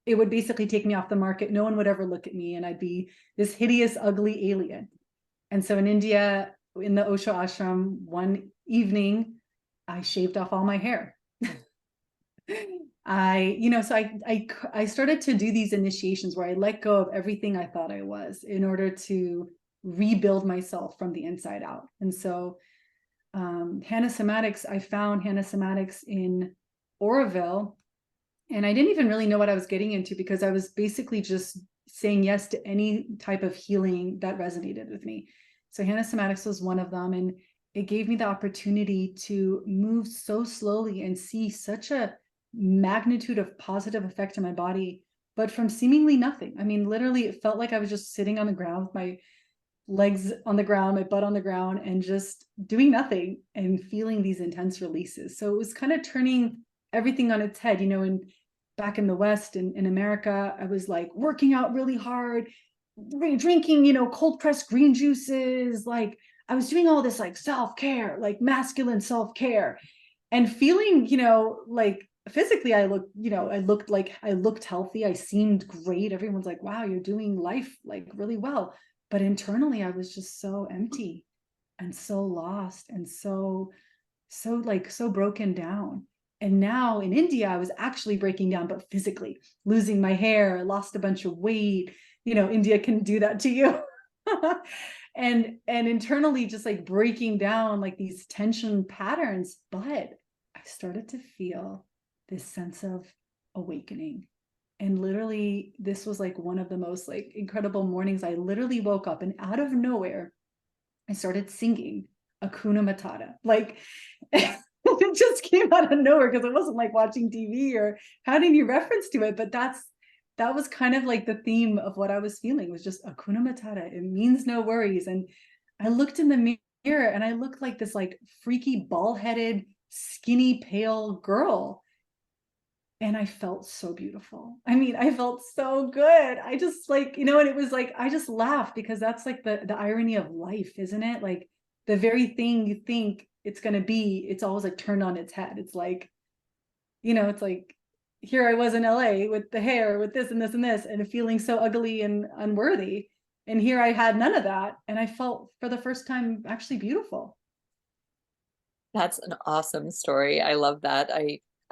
it would basically take me off the market. No one would ever look at me, and I'd be this hideous, ugly alien. And so in India, in the Osho ashram, one evening, I shaved off all my hair. I started to do these initiations where I let go of everything I thought I was in order to rebuild myself from the inside out. And so I found Hannah Somatics in Oroville, and I didn't even really know what I was getting into because I was basically just saying yes to any type of healing that resonated with me. So Hannah Somatics was one of them, and it gave me the opportunity to move so slowly and see such a magnitude of positive effect in my body, but from seemingly nothing. I mean, literally, it felt like I was just sitting on the ground with my legs on the ground, my butt on the ground, and just doing nothing and feeling these intense releases. So it was kind of turning everything on its head. And back in the West, in America, I was like working out really hard, drinking, cold pressed green juices. Like I was doing all this like self-care, like masculine self-care, and feeling, like physically I looked healthy. I seemed great. Everyone's like, wow, you're doing life like really well. But internally, I was just so empty and so lost and so broken down. And now in India, I was actually breaking down, but physically losing my hair, I lost a bunch of weight. India can do that to you. and internally just like breaking down like these tension patterns. But I started to feel this sense of awakening. And literally, this was like one of the most like incredible mornings. I literally woke up, and out of nowhere, I started singing Hakuna Matata. Like it just came out of nowhere because it wasn't like watching TV or had any reference to it. But that was kind of like the theme of what I was feeling, was just Hakuna Matata. It means no worries. And I looked in the mirror, and I looked like this like freaky, bald-headed, skinny, pale girl. And I felt so beautiful. I mean, I felt so good. I just like, and it was like, I just laughed because that's like the irony of life, isn't it? Like the very thing you think it's going to be, it's always like turned on its head. It's like, it's like, here I was in LA with the hair, with this and this and this, and feeling so ugly and unworthy. And here I had none of that. And I felt for the first time actually beautiful. That's an awesome story. I love that.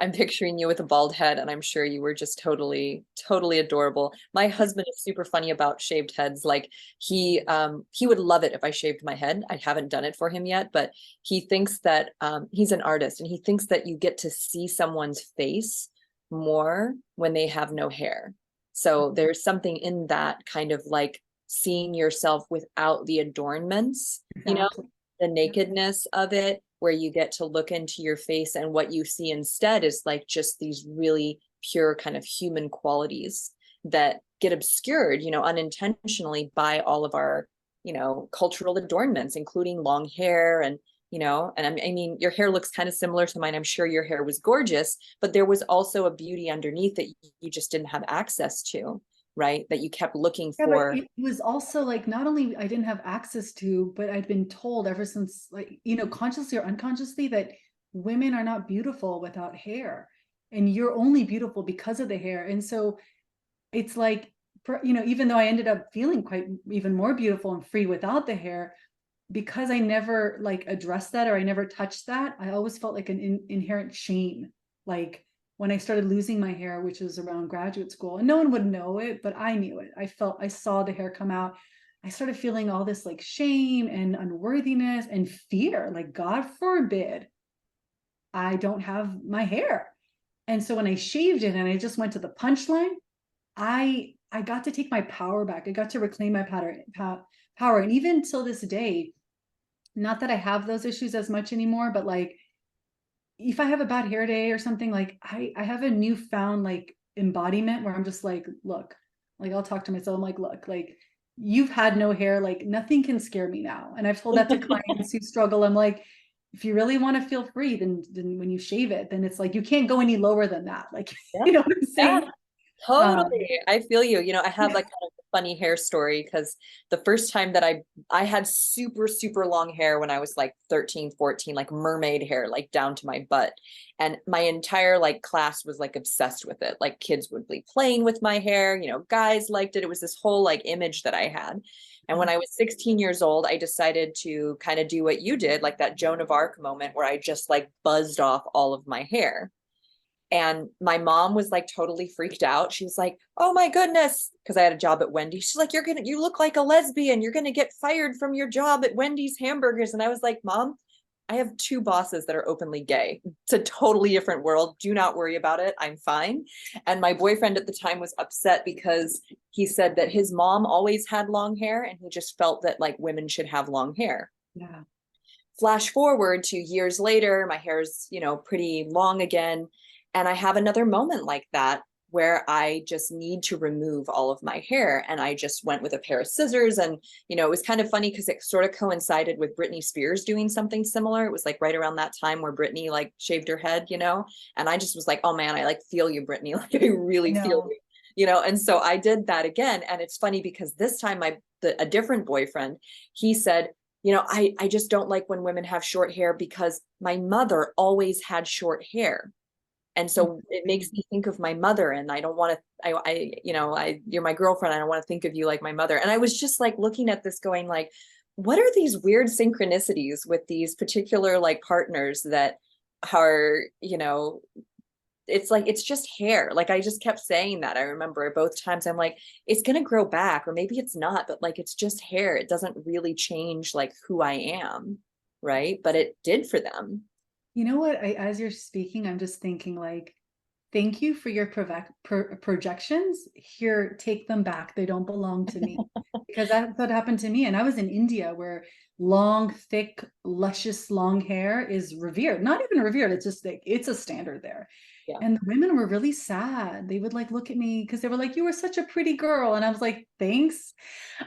I'm picturing you with a bald head, and I'm sure you were just totally, totally adorable. My husband is super funny about shaved heads. Like he would love it if I shaved my head. I haven't done it for him yet, but he thinks that he's an artist, and he thinks that you get to see someone's face more when they have no hair. So there's something in that kind of like seeing yourself without the adornments, Exactly. the nakedness of it, where you get to look into your face, and what you see instead is like just these really pure kind of human qualities that get obscured, unintentionally by all of our, cultural adornments, including long hair and, and I mean, your hair looks kind of similar to mine. I'm sure your hair was gorgeous, but there was also a beauty underneath that you just didn't have access to, right? That you kept looking Yeah, but for. it was also like not only I didn't have access to, but I'd been told ever since, like, consciously or unconsciously, that women are not beautiful without hair, and you're only beautiful because of the hair. And so it's like, even though I ended up feeling quite even more beautiful and free without the hair, because I never like addressed that, or I never touched that, I always felt like an inherent shame. Like when I started losing my hair, which was around graduate school, and no one would know it, but I knew it. I saw the hair come out. I started feeling all this like shame and unworthiness and fear, like God forbid I don't have my hair. And so when I shaved it and I just went to the punchline, I got to take my power back. I got to reclaim my power. And even till this day, not that I have those issues as much anymore, but like if I have a bad hair day or something, like I have a newfound like embodiment where I'm just like, look, Like I'll talk to myself. I'm like, look, like you've had no hair, like nothing can scare me now. And I've told that to clients who struggle. I'm like, if you really want to feel free, then when you shave it, then it's like you can't go any lower than that. Like, Yeah. you know what I'm Yeah. saying? Totally. I feel you. I have like kind of a funny hair story because the first time that I had super, super long hair when I was like 13, 14, like mermaid hair, like down to my butt. And my entire like class was like obsessed with it. Like kids would be playing with my hair, guys liked it. It was this whole like image that I had. And when I was 16 years old, I decided to kind of do what you did, like that Joan of Arc moment where I just like buzzed off all of my hair. And my mom was like totally freaked out. She was like, "Oh my goodness," because I had a job at Wendy's. She's like, you look like a lesbian. You're gonna get fired from your job at Wendy's hamburgers." And I was like, "Mom, I have two bosses that are openly gay. It's a totally different world. Do not worry about it. I'm fine." And my boyfriend at the time was upset because he said that his mom always had long hair and he just felt that like women should have long hair. Yeah. Flash forward to years later, my hair's, pretty long again. And I have another moment like that where I just need to remove all of my hair. And I just went with a pair of scissors. And, it was kind of funny because it sort of coincided with Britney Spears doing something similar. It was like right around that time where Britney like shaved her head, and I just was like, oh man, I like feel you, Britney. Like I I really feel know. you. And so I did that again. And it's funny because this time a different boyfriend, he said, I just don't like when women have short hair because my mother always had short hair. And so it makes me think of my mother, and I don't want to, you're my girlfriend. I don't want to think of you like my mother. And I was just like looking at this going like, what are these weird synchronicities with these particular like partners that are, it's like it's just hair. Like I just kept saying that. I remember both times I'm like, it's gonna grow back, or maybe it's not, but like it's just hair. It doesn't really change like who I am, right? But it did for them. You know what? As you're speaking, I'm just thinking like, thank you for your projections. Here, take them back. They don't belong to me. Because that's what happened to me. And I was in India where long, thick, luscious long hair is revered. Not even revered. It's just like, it's a standard there. Yeah. And the women were really sad. They would like look at me because they were like, "You were such a pretty girl." And I was like, "Thanks."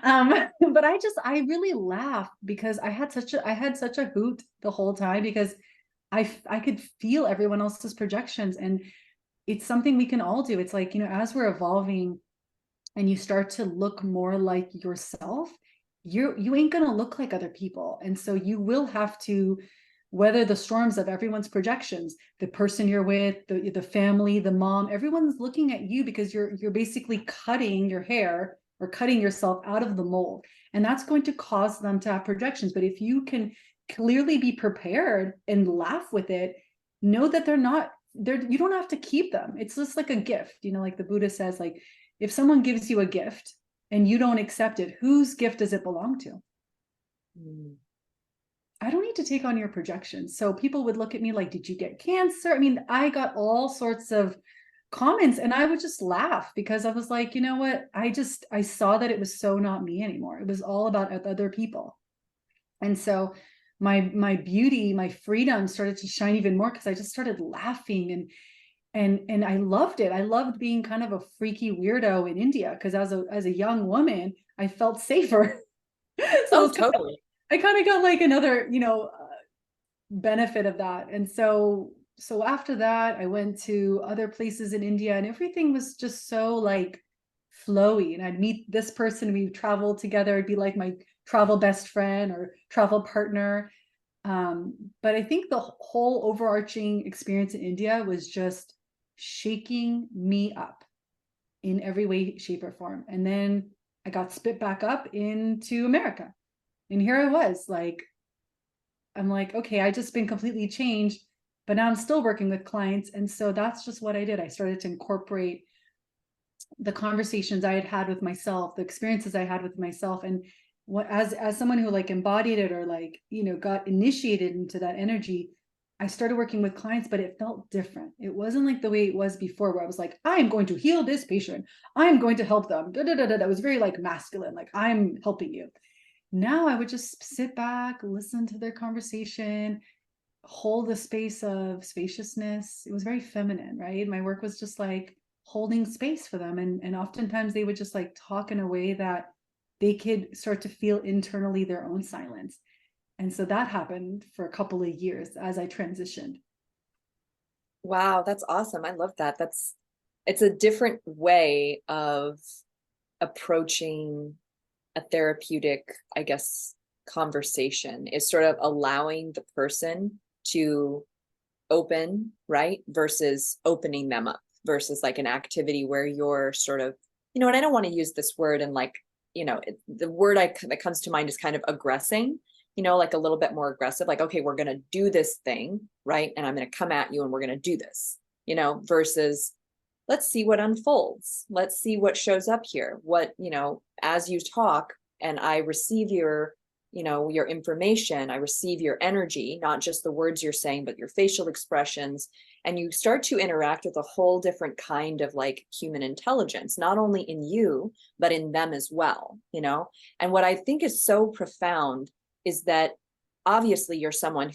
Um, but I really laughed because I had such a hoot the whole time because I could feel everyone else's projections, and it's something we can all do. It's like, as we're evolving and you start to look more like yourself, you ain't gonna look like other people. And so you will have to weather the storms of everyone's projections, the person you're with, the family, the mom, everyone's looking at you because you're basically cutting your hair or cutting yourself out of the mold. And that's going to cause them to have projections. But if you can clearly be prepared and laugh with it, know that they're not there. You don't have to keep them. It's just like a gift, like the Buddha says, like if someone gives you a gift and you don't accept it, whose gift does it belong to? Mm. I don't need to take on your projections. So people would look at me like, did you get cancer? I mean, I got all sorts of comments and I would just laugh because I was like, you know what? I saw that it was so not me anymore. It was all about other people. And so my beauty, my freedom started to shine even more because I just started laughing and I loved it. I loved being kind of a freaky weirdo in India because as a young woman, I felt safer. So Oh, it's totally. I kind of got like another, benefit of that. And so after that, I went to other places in India and everything was just so like flowy. And I'd meet this person, we'd travel together, it'd be like my travel best friend or travel partner. But I think the whole overarching experience in India was just shaking me up in every way, shape, or form. And then I got spit back up into America. And here I was, like, I'm like, okay, I just been completely changed, but now I'm still working with clients. And so that's just what I did. I started to incorporate the conversations I had had with myself, the experiences I had with myself. And what as someone who like embodied it or like, got initiated into that energy, I started working with clients, but it felt different. It wasn't like the way it was before, where I was like, I am going to heal this patient. I'm going to help them. That was very like masculine, like I'm helping you. Now I would just sit back, listen to their conversation, hold a space of spaciousness. It was very feminine, right? My work was just like holding space for them. And oftentimes they would just like talk in a way that they could start to feel internally their own silence. And so that happened for a couple of years as I transitioned. Wow, that's awesome. I love that. It's a different way of approaching a therapeutic, I guess, conversation, is sort of allowing the person to open, right? Versus opening them up, versus like an activity where you're sort of, and I don't want to use this word and like, the word that comes to mind is kind of aggressing, like a little bit more aggressive, like, okay, we're going to do this thing, right? And I'm going to come at you and we're going to do this, versus let's see what unfolds. Let's see what shows up here. What, as you talk and I receive your information, I receive your energy, not just the words you're saying, but your facial expressions. And you start to interact with a whole different kind of like human intelligence, not only in you, but in them as well, And what I think is so profound is that obviously you're someone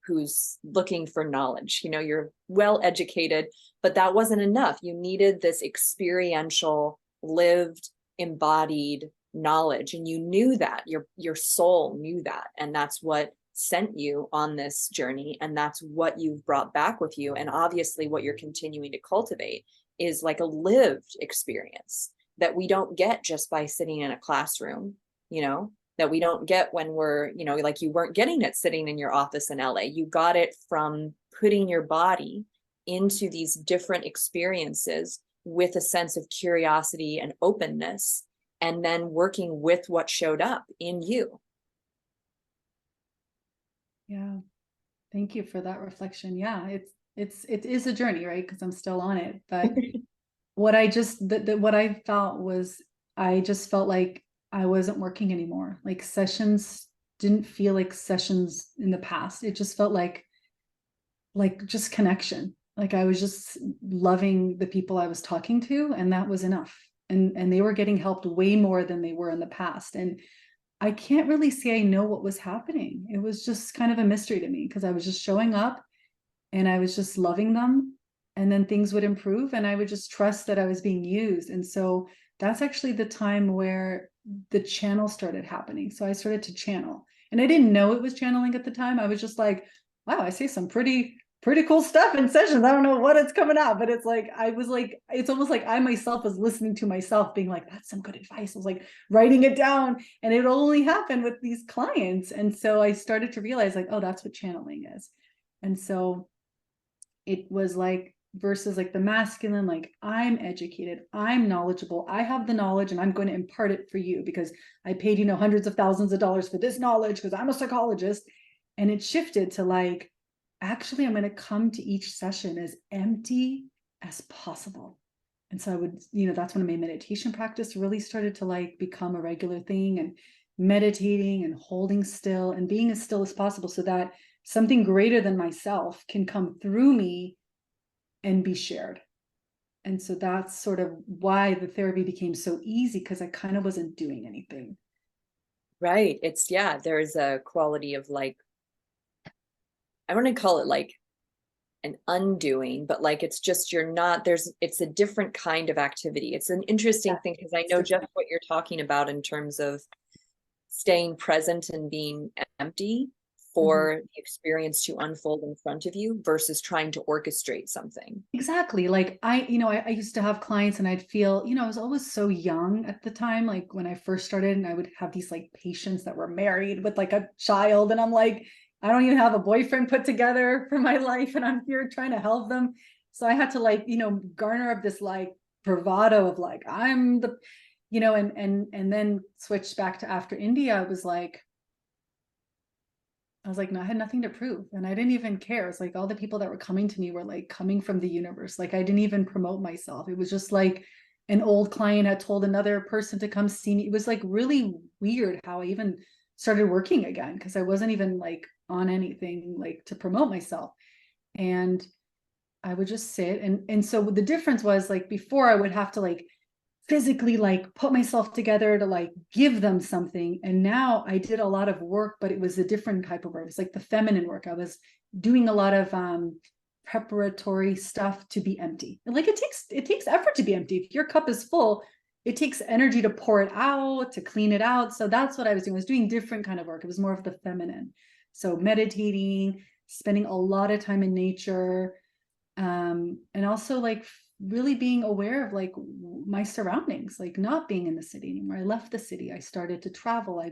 who's looking for knowledge, you're well educated, but that wasn't enough. You needed this experiential, lived, embodied knowledge, and you knew that your soul knew that, and that's what sent you on this journey, and that's what you've brought back with you. And obviously what you're continuing to cultivate is like a lived experience that we don't get just by sitting in a classroom, that we don't get when we're, like you weren't getting it sitting in your office in LA. You got it from putting your body into these different experiences with a sense of curiosity and openness, and then working with what showed up in you. Yeah. Thank you for that reflection. Yeah, it is a journey, right? Because I'm still on it. But what I felt was I just felt like I wasn't working anymore. Like sessions didn't feel like sessions in the past. It just felt like just connection. Like I was just loving the people I was talking to, and that was enough. And they were getting helped way more than they were in the past. And I can't really say I know what was happening. It was just kind of a mystery to me because I was just showing up and I was just loving them, and then things would improve and I would just trust that I was being used. And so that's actually the time where the channel started happening. So I started to channel, and I didn't know it was channeling at the time. I was just like, wow, I say some pretty cool stuff in sessions. I don't know what it's coming out, but it's like, I was like, it's almost like I myself was listening to myself being like, that's some good advice. I was like writing it down, and it only happened with these clients. And so I started to realize like, oh, that's what channeling is. And so it was like, versus like the masculine, like I'm educated, I'm knowledgeable, I have the knowledge and I'm going to impart it for you because I paid, hundreds of thousands of dollars for this knowledge because I'm a psychologist. And it shifted to like, actually, I'm going to come to each session as empty as possible. And so I would, that's when my meditation practice really started to like become a regular thing, and meditating and holding still and being as still as possible so that something greater than myself can come through me and be shared. And so that's sort of why the therapy became so easy, because I kind of wasn't doing anything. Right. There's a quality of like, I want to call it like an undoing, but like it's just it's a different kind of activity. It's an interesting thing because I know just what you're talking about in terms of staying present and being empty for the experience to unfold in front of you versus trying to orchestrate something. Exactly. Like I used to have clients and I'd feel, I was always so young at the time, like when I first started, and I would have these like patients that were married with like a child. And I'm like, I don't even have a boyfriend put together for my life, and I'm here trying to help them. So I had to like, garner up this like bravado of like, I'm the, and then switch back to after India. I was like, no, I had nothing to prove. And I didn't even care. It's like all the people that were coming to me were like coming from the universe. Like I didn't even promote myself. It was just like an old client had told another person to come see me. It was like really weird how I even started working again, because I wasn't even like on anything like to promote myself. And I would just sit. And so the difference was like before I would have to like physically like put myself together to like give them something. And now I did a lot of work, but it was a different type of work. It's like the feminine work. I was doing a lot of preparatory stuff to be empty. And like it takes effort to be empty. If your cup is full, it takes energy to pour it out, to clean it out. So that's what I was doing. I was doing different kind of work. It was more of the feminine. So meditating, spending a lot of time in nature, and also like really being aware of like my surroundings, like not being in the city anymore. I left the city. I started to travel.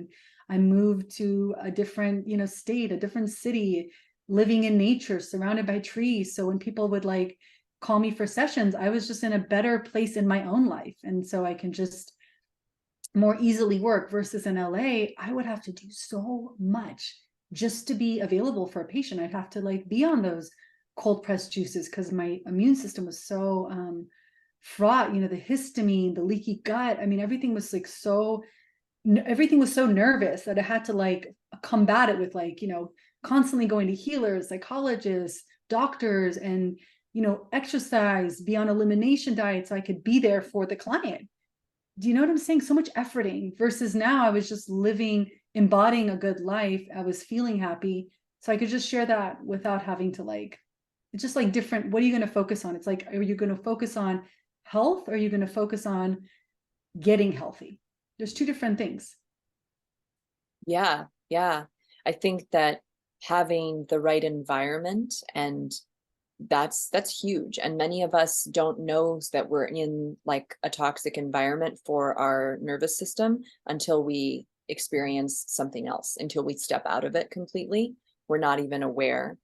I moved to a different, state, a different city, living in nature, surrounded by trees. So when people would like call me for sessions, I was just in a better place in my own life. And so I can just more easily work versus in LA, I would have to do so much just to be available for a patient. I'd have to like be on those cold pressed juices because my immune system was so fraught, the histamine, the leaky gut. I mean, everything was so nervous that I had to like combat it with like, constantly going to healers, psychologists, doctors, and, exercise, be on elimination diet so I could be there for the client. Do you know what I'm saying? So much efforting versus now I was just living, embodying a good life. I was feeling happy. So I could just share that without having to like, it's just like different. What are you going to focus on? It's like, are you going to focus on health? Or are you going to focus on getting healthy? There's two different things. Yeah, yeah. I think that having the right environment, and that's huge. And many of us don't know that we're in like a toxic environment for our nervous system until we experience something else, until we step out of it completely. We're not even aware,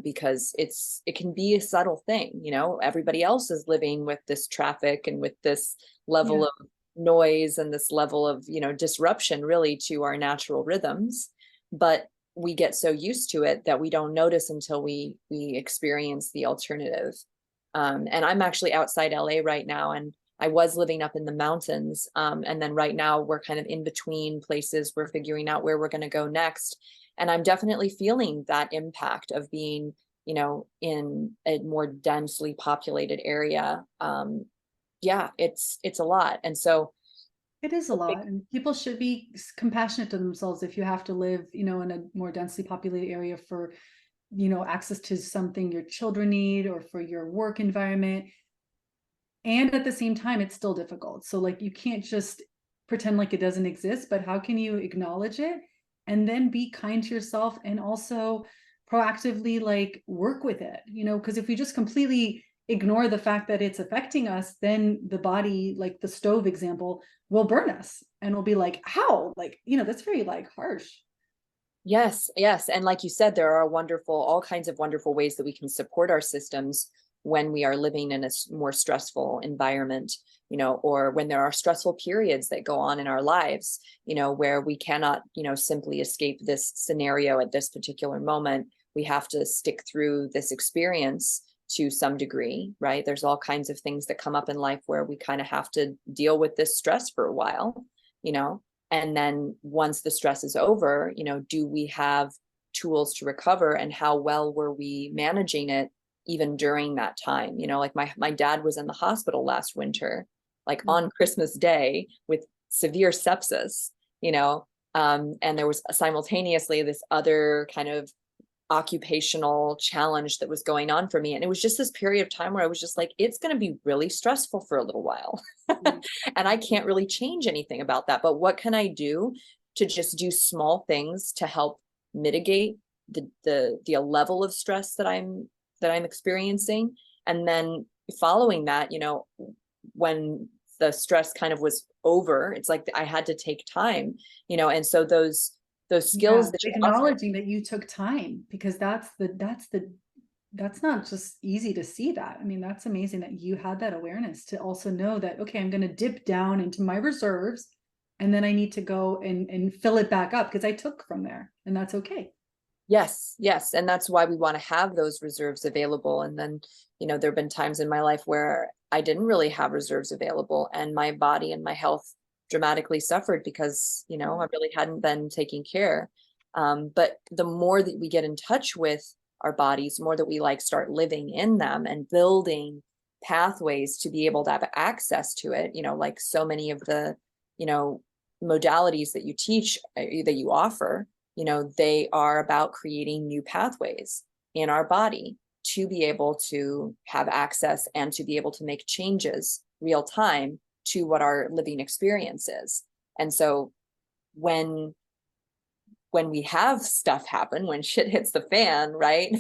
because it can be a subtle thing. Everybody else is living with this traffic and with this level Yeah. of noise and this level of disruption really to our natural rhythms, but we get so used to it that we don't notice until we experience the alternative. And I'm actually outside LA right now, and I was living up in the mountains, and then right now we're kind of in between places. We're figuring out where we're going to go next, and I'm definitely feeling that impact of being in a more densely populated area. Yeah, it's a lot. And so It is a lot, and people should be compassionate to themselves if you have to live, in a more densely populated area for, access to something your children need or for your work environment. And at the same time, it's still difficult. So like you can't just pretend like it doesn't exist, but how can you acknowledge it and then be kind to yourself and also proactively like work with it, because if we just completely ignore the fact that it's affecting us, then the body, like the stove example, will burn us and we'll be like, how? Like, that's very like harsh. Yes, yes. And like you said, there are all kinds of wonderful ways that we can support our systems when we are living in a more stressful environment, or when there are stressful periods that go on in our lives, where we cannot, simply escape this scenario at this particular moment. We have to stick through this experience to some degree, right? There's all kinds of things that come up in life where we kind of have to deal with this stress for a while, and then once the stress is over, do we have tools to recover, and how well were we managing it even during that time? Like my dad was in the hospital last winter, like on Christmas Day with severe sepsis, and there was simultaneously this other kind of occupational challenge that was going on for me. And it was just this period of time where I was just like, it's going to be really stressful for a little while. And I can't really change anything about that. But what can I do to just do small things to help mitigate the level of stress that I'm experiencing? And then following that, when the stress kind of was over, it's like I had to take time, and so those skills that you acknowledging that you took time, because that's not just easy to see that. I mean, that's amazing that you had that awareness to also know that, okay, I'm going to dip down into my reserves and then I need to go and fill it back up because I took from there, and that's okay. Yes, yes. And that's why we want to have those reserves available. And then, there have been times in my life where I didn't really have reserves available, and my body and my health dramatically suffered because, I really hadn't been taking care. But the more that we get in touch with our bodies, the more that we like start living in them and building pathways to be able to have access to it, like so many of the, modalities that you teach, that you offer, they are about creating new pathways in our body. to be able to have access and to be able to make changes real time to what our living experience is. And so when we have stuff happen, when shit hits the fan, right,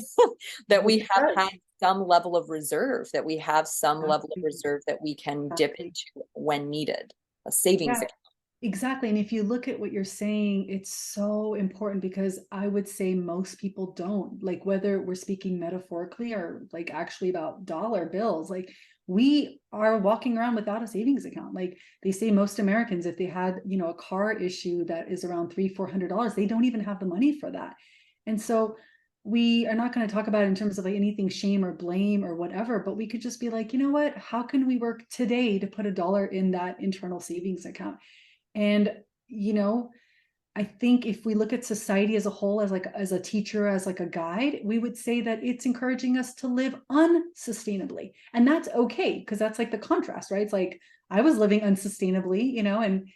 that we have had some level of reserve, that we have some level of reserve that we can dip into when needed, a savings account. Exactly. And if you look at what you're saying, it's so important, because I would say most people don't, like, whether we're speaking metaphorically or like actually about dollar bills, like we are walking around without a savings account. Like they say most Americans, if they had, a car issue that is around $300-400, they don't even have the money for that. And so we are not going to talk about it in terms of like anything shame or blame or whatever, but we could just be like, you know what, how can we work today to put $1 in that internal savings account? And, I think if we look at society as a whole, as a teacher, as like a guide, we would say that it's encouraging us to live unsustainably. And that's okay, because that's like the contrast, right? It's like I was living unsustainably, and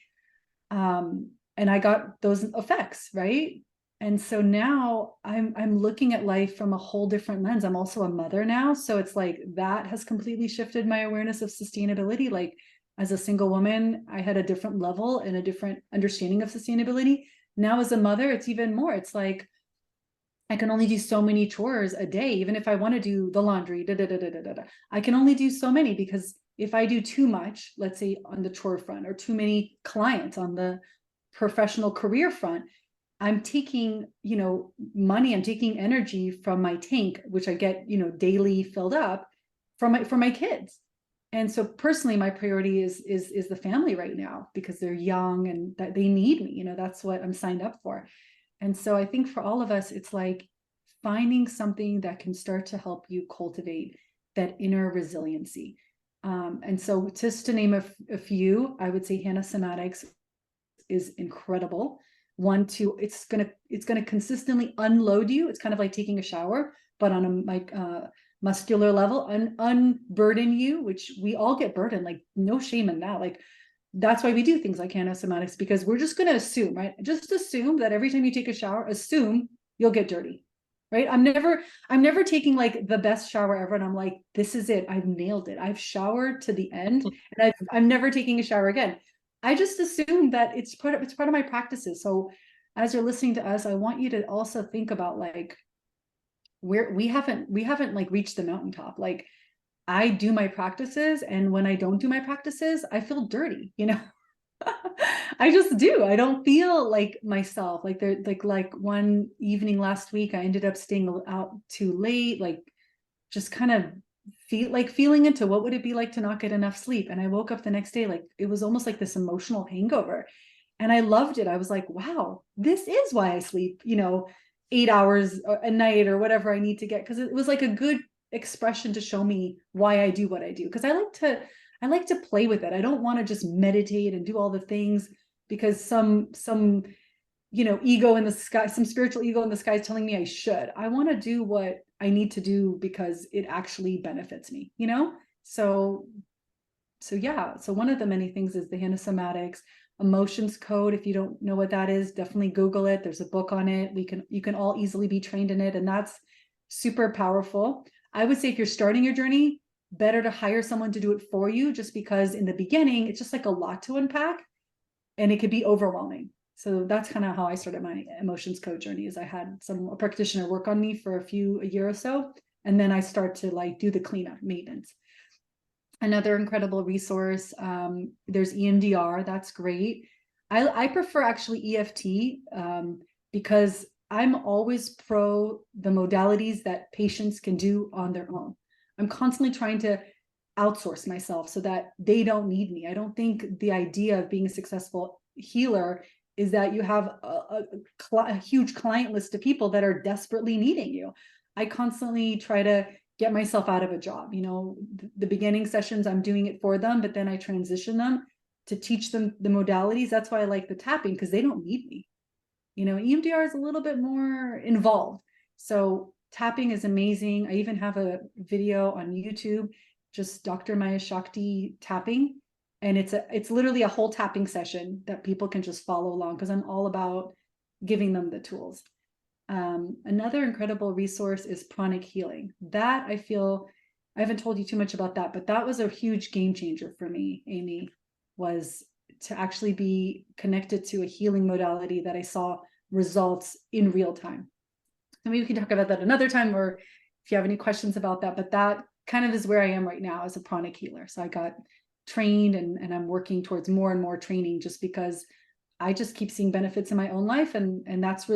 I got those effects, right? And so now I'm looking at life from a whole different lens. I'm also a mother now, so it's like that has completely shifted my awareness of sustainability. Like as a single woman, I had a different level and a different understanding of sustainability. Now as a mother, it's even more. It's like I can only do so many chores a day, even if I want to do the laundry, I can only do so many, because if I do too much, let's say on the chore front, or too many clients on the professional career front, I'm taking, money, I'm taking energy from my tank, which I get, daily filled up for my kids. And so personally, my priority is the family right now, because they're young and that they need me, that's what I'm signed up for. And so I think for all of us, it's like finding something that can start to help you cultivate that inner resiliency. And so just to name a few, I would say Hannah Somatics is incredible. It's gonna consistently unload you. It's kind of like taking a shower, but on a muscular level, unburden you, which we all get burdened, like no shame in that. Like that's why we do things like Hannah Somatics, because we're just going to assume, right? Just assume that every time you take a shower, assume you'll get dirty, right? I'm never taking like the best shower ever, and I'm like, this is it, I've nailed it, I've showered to the end, and I'm never taking a shower again. I just assume that it's part of my practices. So as you're listening to us, I want you to also think about like we haven't like reached the mountaintop. Like I do my practices, and when I don't do my practices, I feel dirty, I just do. I don't feel like myself. Like there, like one evening last week, I ended up staying out too late, like just kind of feeling into what would it be like to not get enough sleep. And I woke up the next day, like it was almost like this emotional hangover. And I loved it. I was like, wow, this is why I sleep, 8 hours a night or whatever I need to get. Cause it was like a good expression to show me why I do what I do. Because I like to play with it. I don't want to just meditate and do all the things because some ego in the sky, some spiritual ego in the sky is telling me I should. I want to do what I need to do because it actually benefits me, so yeah. So one of the many things is the Hannah Somatics emotions code. If you don't know what that is, definitely Google it. There's a book on it. You can all easily be trained in it, and that's super powerful. I would say if you're starting your journey, better to hire someone to do it for you, just because in the beginning, it's just like a lot to unpack and it could be overwhelming. So that's kind of how I started my emotions code journey. Is I had a practitioner work on me for a year or so, and then I start to like do the cleanup maintenance. Another incredible resource, there's EMDR. That's great. I prefer actually EFT, because I'm always pro the modalities that patients can do on their own. I'm constantly trying to outsource myself so that they don't need me. I don't think the idea of being a successful healer is that you have a huge client list of people that are desperately needing you. I constantly try to get myself out of a job. The beginning sessions, I'm doing it for them, but then I transition them to teach them the modalities. That's why I like the tapping, because they don't need me. EMDR is a little bit more involved. So tapping is amazing. I even have a video on YouTube, just Dr. Maya Shakti tapping. And it's literally a whole tapping session that people can just follow along, because I'm all about giving them the tools. Another incredible resource is pranic healing. That I feel, I haven't told you too much about that, but that was a huge game changer for me, Amy, was to actually be connected to a healing modality that I saw results in real time. And maybe we can talk about that another time, or if you have any questions about that, but that kind of is where I am right now as a pranic healer. So I got trained and I'm working towards more and more training just because I just keep seeing benefits in my own life, and that's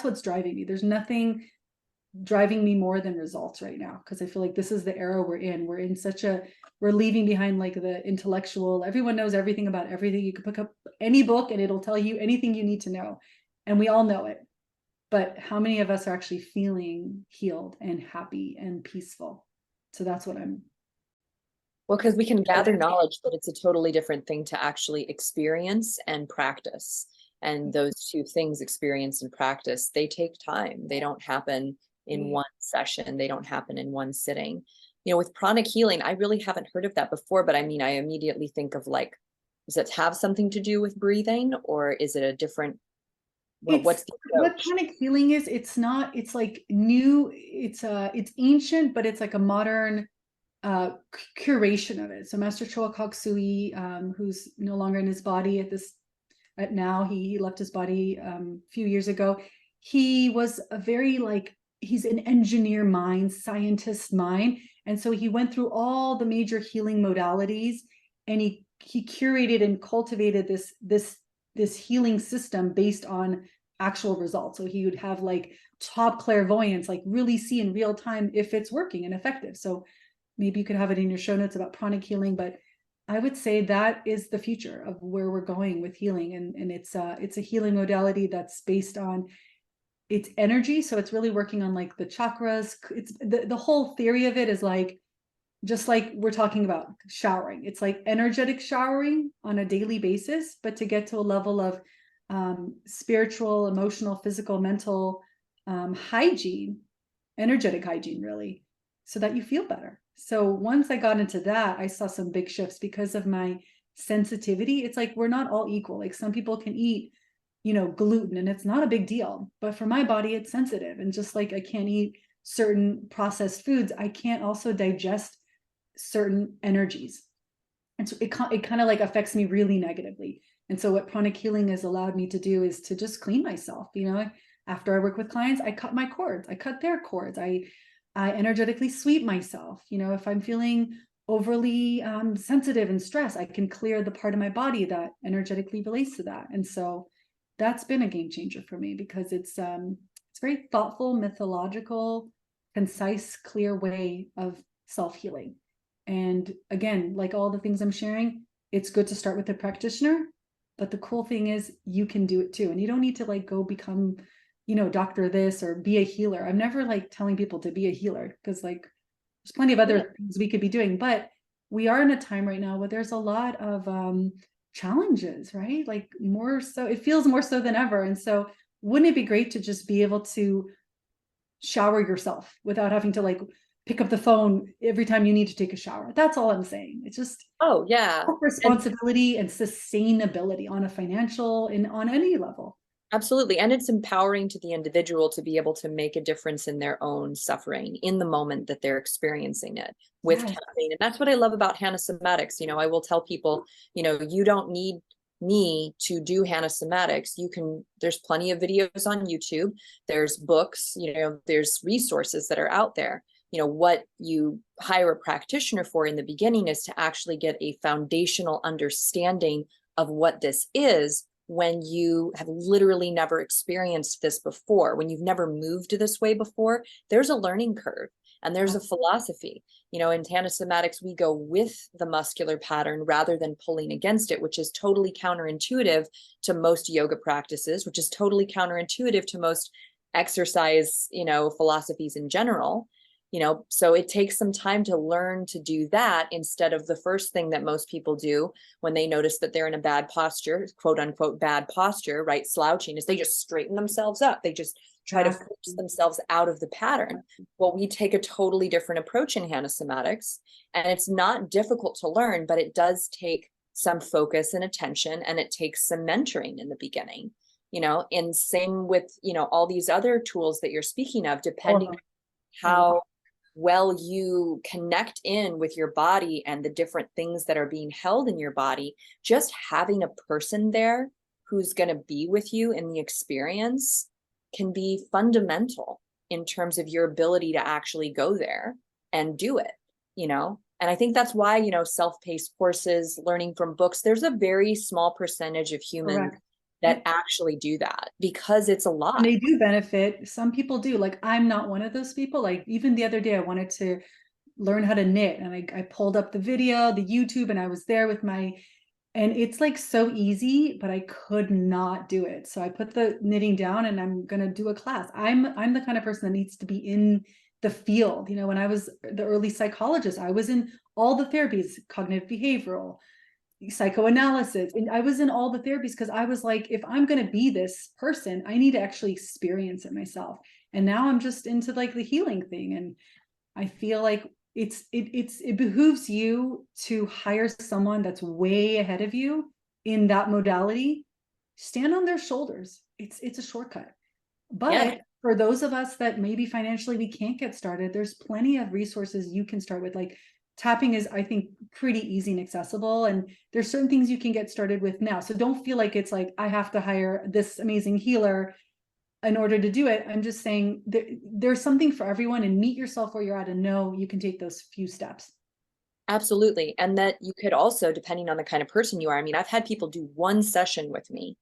what's driving me. There's nothing driving me more than results right now, because I feel like this is the era we're in. We're in such a, we're leaving behind like the intellectual, everyone knows everything about everything. You can pick up any book and it'll tell you anything you need to know, and we all know it. But how many of us are actually feeling healed and happy and peaceful? So that's what I'm. Well, because we can gather knowledge, but it's a totally different thing to actually experience and practice. And those two things, experience and practice, they take time. They don't happen in one session. They don't happen in one sitting. You know, with pranic healing, I really haven't heard of that before, but I mean, I immediately think of like, does it have something to do with breathing, or is it a different, what's the What approach? pranic healing is, it's not, it's like new, it's ancient, but it's like a modern curation of it. So Master Choa Kok Sui, who's no longer in his body at now, he left his body a few years ago. He was a very like, he's an engineer mind, scientist mind, and so he went through all the major healing modalities, and he curated and cultivated this healing system based on actual results. So he would have like top clairvoyance, like really see in real time if it's working and effective. So maybe you could have it in your show notes about pranic healing, but I would say that is the future of where we're going with healing. And it's a healing modality that's based on its energy. So it's really working on like the chakras. It's the whole theory of it is like, just like we're talking about showering, it's like energetic showering on a daily basis, but to get to a level of spiritual, emotional, physical, mental hygiene, energetic hygiene, really, so that you feel better. So once I got into that, I saw some big shifts because of my sensitivity. It's like we're not all equal. Like some people can eat, gluten and it's not a big deal, but for my body, it's sensitive. And just like I can't eat certain processed foods, I can't also digest certain energies. And so it kind of like affects me really negatively. And so what pranic healing has allowed me to do is to just clean myself. After I work with clients, I cut my cords, I cut their cords, I energetically sweep myself. If I'm feeling overly sensitive and stressed, I can clear the part of my body that energetically relates to that. And so that's been a game changer for me, because it's very thoughtful, mythological, concise, clear way of self-healing. And again, like all the things I'm sharing, it's good to start with a practitioner, but the cool thing is you can do it too. And you don't need to like go become, doctor this or be a healer. I'm never like telling people to be a healer, because like there's plenty of other things we could be doing, but we are in a time right now where there's a lot of challenges, right? Like more so, it feels more so than ever. And so wouldn't it be great to just be able to shower yourself without having to like pick up the phone every time you need to take a shower? That's all I'm saying. It's just Oh, yeah. responsibility and sustainability on a financial and on any level. Absolutely. And it's empowering to the individual to be able to make a difference in their own suffering in the moment that they're experiencing it with tapping. And that's what I love about Hannah Somatics. I will tell people, you don't need me to do Hannah Somatics. There's plenty of videos on YouTube. There's books, there's resources that are out there. What you hire a practitioner for in the beginning is to actually get a foundational understanding of what this is, when you have literally never experienced this before, when you've never moved this way before. There's a learning curve and there's a philosophy. In Hannah Somatics, we go with the muscular pattern rather than pulling against it, which is totally counterintuitive to most yoga practices, which is totally counterintuitive to most exercise, philosophies in general. So it takes some time to learn to do that, instead of the first thing that most people do when they notice that they're in a bad posture, quote unquote, bad posture, right? Slouching, is they just straighten themselves up. They just try to force themselves out of the pattern. Well, we take a totally different approach in Hannah Somatics, and it's not difficult to learn, but it does take some focus and attention, and it takes some mentoring in the beginning. and same with, all these other tools that you're speaking of, All of depending them. on All of them. how well you connect in with your body and the different things that are being held in your body. Just having a person there who's going to be with you in the experience can be fundamental in terms of your ability to actually go there and do it. And I think that's why, self-paced courses, learning from books, there's a very small percentage of humans Correct. that actually do that because it's a And lot. they do benefit. Some people do. Like, I'm not one of those people. Like, even the other day, I wanted to learn how to knit, and I pulled up the video, the YouTube, and I was there with my, and it's like so easy, but I could not do it. So I put the knitting down, and I'm gonna do a class. I'm the kind of person that needs to be in the field. When I was the early psychologist, I was in all the therapies, cognitive behavioral, psychoanalysis, and I was in all the therapies because I was like, if I'm going to be this person, I need to actually experience it myself. And now I'm just into like the healing thing, and I feel like it behooves you to hire someone that's way ahead of you in that modality. Stand on their shoulders. It's a shortcut. Yeah, But for those of us that maybe financially we can't get started, there's plenty of resources you can start with. Like, tapping is, I think, pretty easy and accessible. And there's certain things you can get started with now. So don't feel like it's like, I have to hire this amazing healer in order to do it. I'm just saying there's something for everyone, and meet yourself where you're at and know you can take those few steps. absolutely. And that you could also, depending on the kind of person you are, I mean, I've had people do one session with me,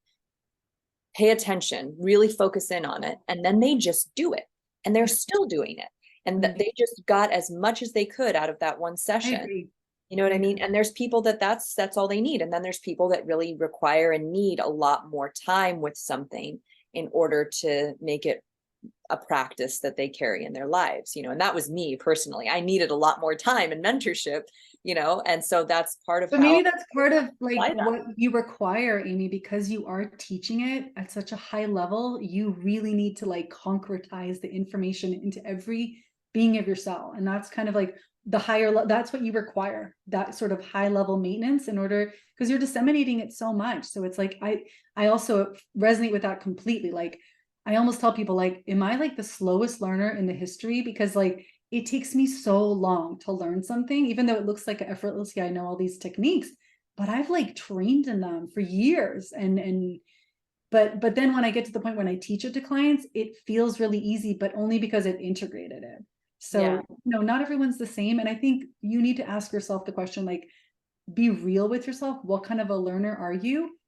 pay attention, really focus in on it, and then they just do it. And they're still doing it. And that they just got as much as they could out of that one I session. agree. You know what I mean? And there's people that's all they need. And then there's people that really require and need a lot more time with something in order to make it a practice that they carry in their lives, and that was me personally. I needed a lot more time and mentorship, and so that's part of But how maybe that's part of like I what you require, Amy, because you are teaching it at such a high level. You really need to like concretize the information into every being of your cell. And that's kind of like the higher, that's what you require, that sort of high level maintenance in order, because you're disseminating it so much. So it's like, I also resonate with that completely. Like, I almost tell people, like, am I like the slowest learner in the history? Because like, it takes me so long to learn something, even though it looks like effortlessly I know all these techniques, but I've like trained in them for years. But then when I get to the point when I teach it to clients, it feels really easy, but only because I've integrated it. yeah, So, not everyone's the same. And I think you need to ask yourself the question, like, be real with yourself. What kind of a learner are you?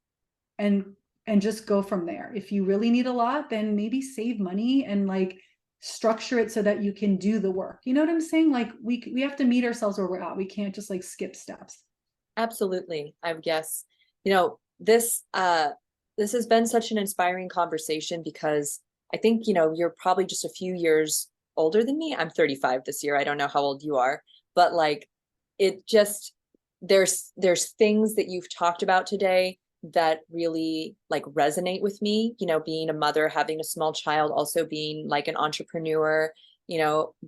And just go from there. If you really need a lot, then maybe save money and like structure it so that you can do the work. You know what I'm saying? Like, we have to meet ourselves where we're at. We can't just like skip steps. absolutely. I guess, this has been such an inspiring conversation because I think, you're probably just a few years older than me. I'm 35 this year. I don't know how old you are, but like it just there's things that you've talked about today that really like resonate with me, being a mother, having a small child, also being like an entrepreneur,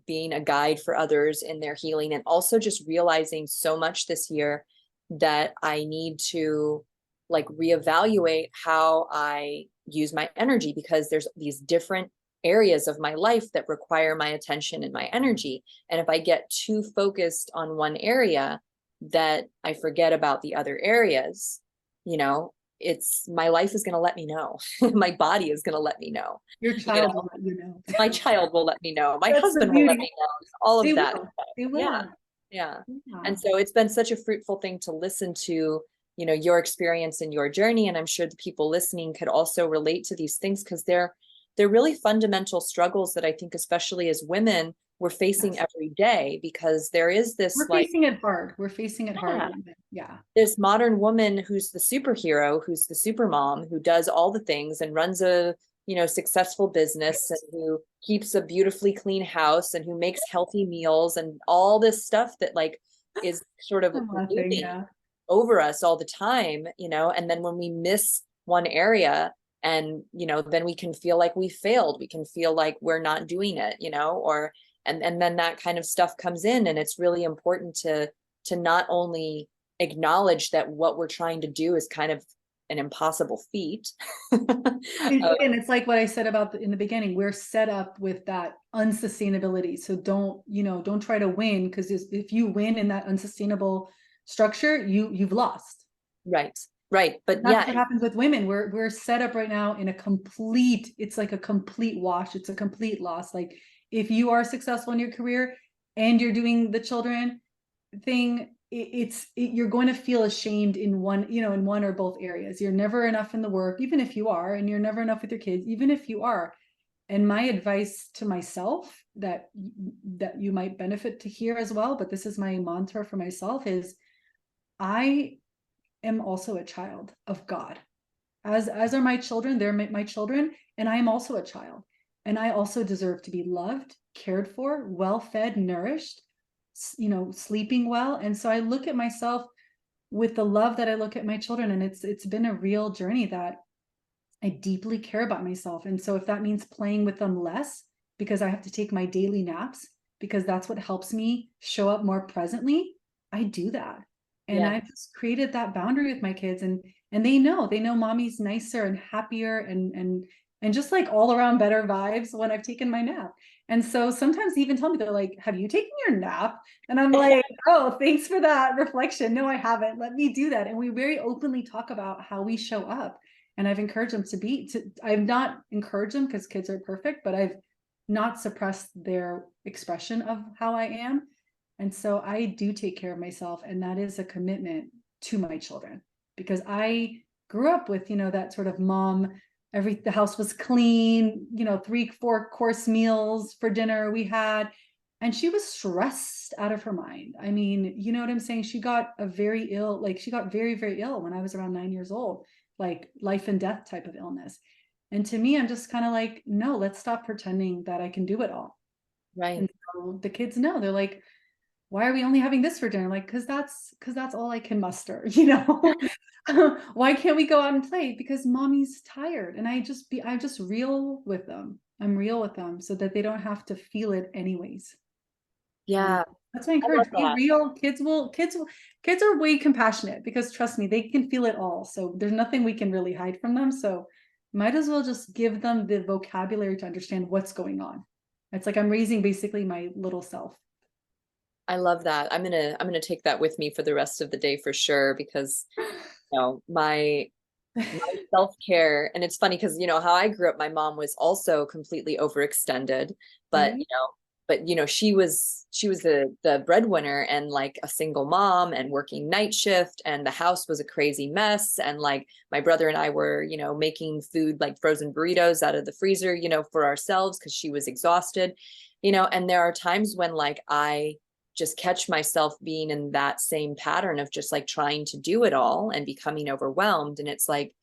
being a guide for others in their healing, and also just realizing so much this year that I need to like reevaluate how I use my energy, because there's these different areas of my life that require my attention and my energy. And if I get too focused on one area, that I forget about the other areas, you know, it's my life is going to let me know. My body is going to let me know. Your You child know, will let you know. my child will let me know. My That's the husband will let beauty. me know. All They of that. will. They Yeah. will. Yeah. Yeah. And so it's been such a fruitful thing to listen to, your experience and your journey. And I'm sure the people listening could also relate to these things, because they're really fundamental struggles that I think, especially as women, we're facing Yes. every day, because there is this We're like, facing it hard. We're facing it hard. yeah, Yeah. this modern woman who's the superhero, who's the super mom, who does all the things and runs a, successful business, and who keeps a beautifully clean house, and who makes healthy meals and all this stuff that like is sort of I'm laughing. looming Yeah. over us all the time, and then when we miss one area, and then we can feel like we failed, we can feel like we're not doing it, or and then that kind of stuff comes in, and it's really important to not only acknowledge that what we're trying to do is kind of an impossible feat. And it's like what I said about in the beginning, we're set up with that unsustainability. So don't try to win, because if you win in that unsustainable structure, you've lost. Right, right. But That's yeah, what happens with women. We're set up right now in a complete, it's like a complete wash. It's a complete loss. Like if you are successful in your career and you're doing the children thing, you're going to feel ashamed in one or both areas. You're never enough in the work, even if you are, and you're never enough with your kids, even if you are. And my advice to myself that you might benefit to hear as well, but this is my mantra for myself, is I am also a child of God. As are my children. They're my children, and I am also a child. And I also deserve to be loved, cared for, well fed, nourished, sleeping well. And so I look at myself with the love that I look at my children, and it's been a real journey that I deeply care about myself. And so if that means playing with them less because I have to take my daily naps, because that's what helps me show up more presently, I do that. And yeah, I've just created that boundary with my kids, and they know mommy's nicer and happier and just like all around better vibes when I've taken my nap. And so sometimes they even tell me, they're like, have you taken your nap? And I'm like, oh, thanks for that reflection. No, I haven't. Let me do that. And we very openly talk about how we show up. And I've encouraged them I've not encouraged them because kids are perfect, but I've not suppressed their expression of how I am. And so I do take care of myself. And that is a commitment to my children, because I grew up with, that sort of mom, the house was clean, 3-4 course meals for dinner we had. And she was stressed out of her mind. I mean, you know what I'm saying? She got very, very ill when I was around 9 years old, like life and death type of illness. And to me, I'm just kind of like, no, let's stop pretending that I can do it all. right. And so the kids know, they're like, why are we only having this for dinner? Like, because that's all I can muster, Why can't we go out and play? Because mommy's tired. And I'm just real with them. I'm real with them so that they don't have to feel it anyways. And Yeah, that's what I I love encourage. Be that. real. Kids are way compassionate, because trust me, they can feel it all. So there's nothing we can really hide from them. So might as well just give them the vocabulary to understand what's going on. It's like I'm raising basically my little self. I love that. I'm gonna take that with me for the rest of the day for sure, because my self-care, and it's funny because how I grew up, my mom was also completely overextended, but Right? she was the breadwinner and like a single mom and working night shift, and the house was a crazy mess, and like my brother and I were making food like frozen burritos out of the freezer for ourselves because she was exhausted, and there are times when like I just catch myself being in that same pattern of just like trying to do it all and becoming overwhelmed. And it's like,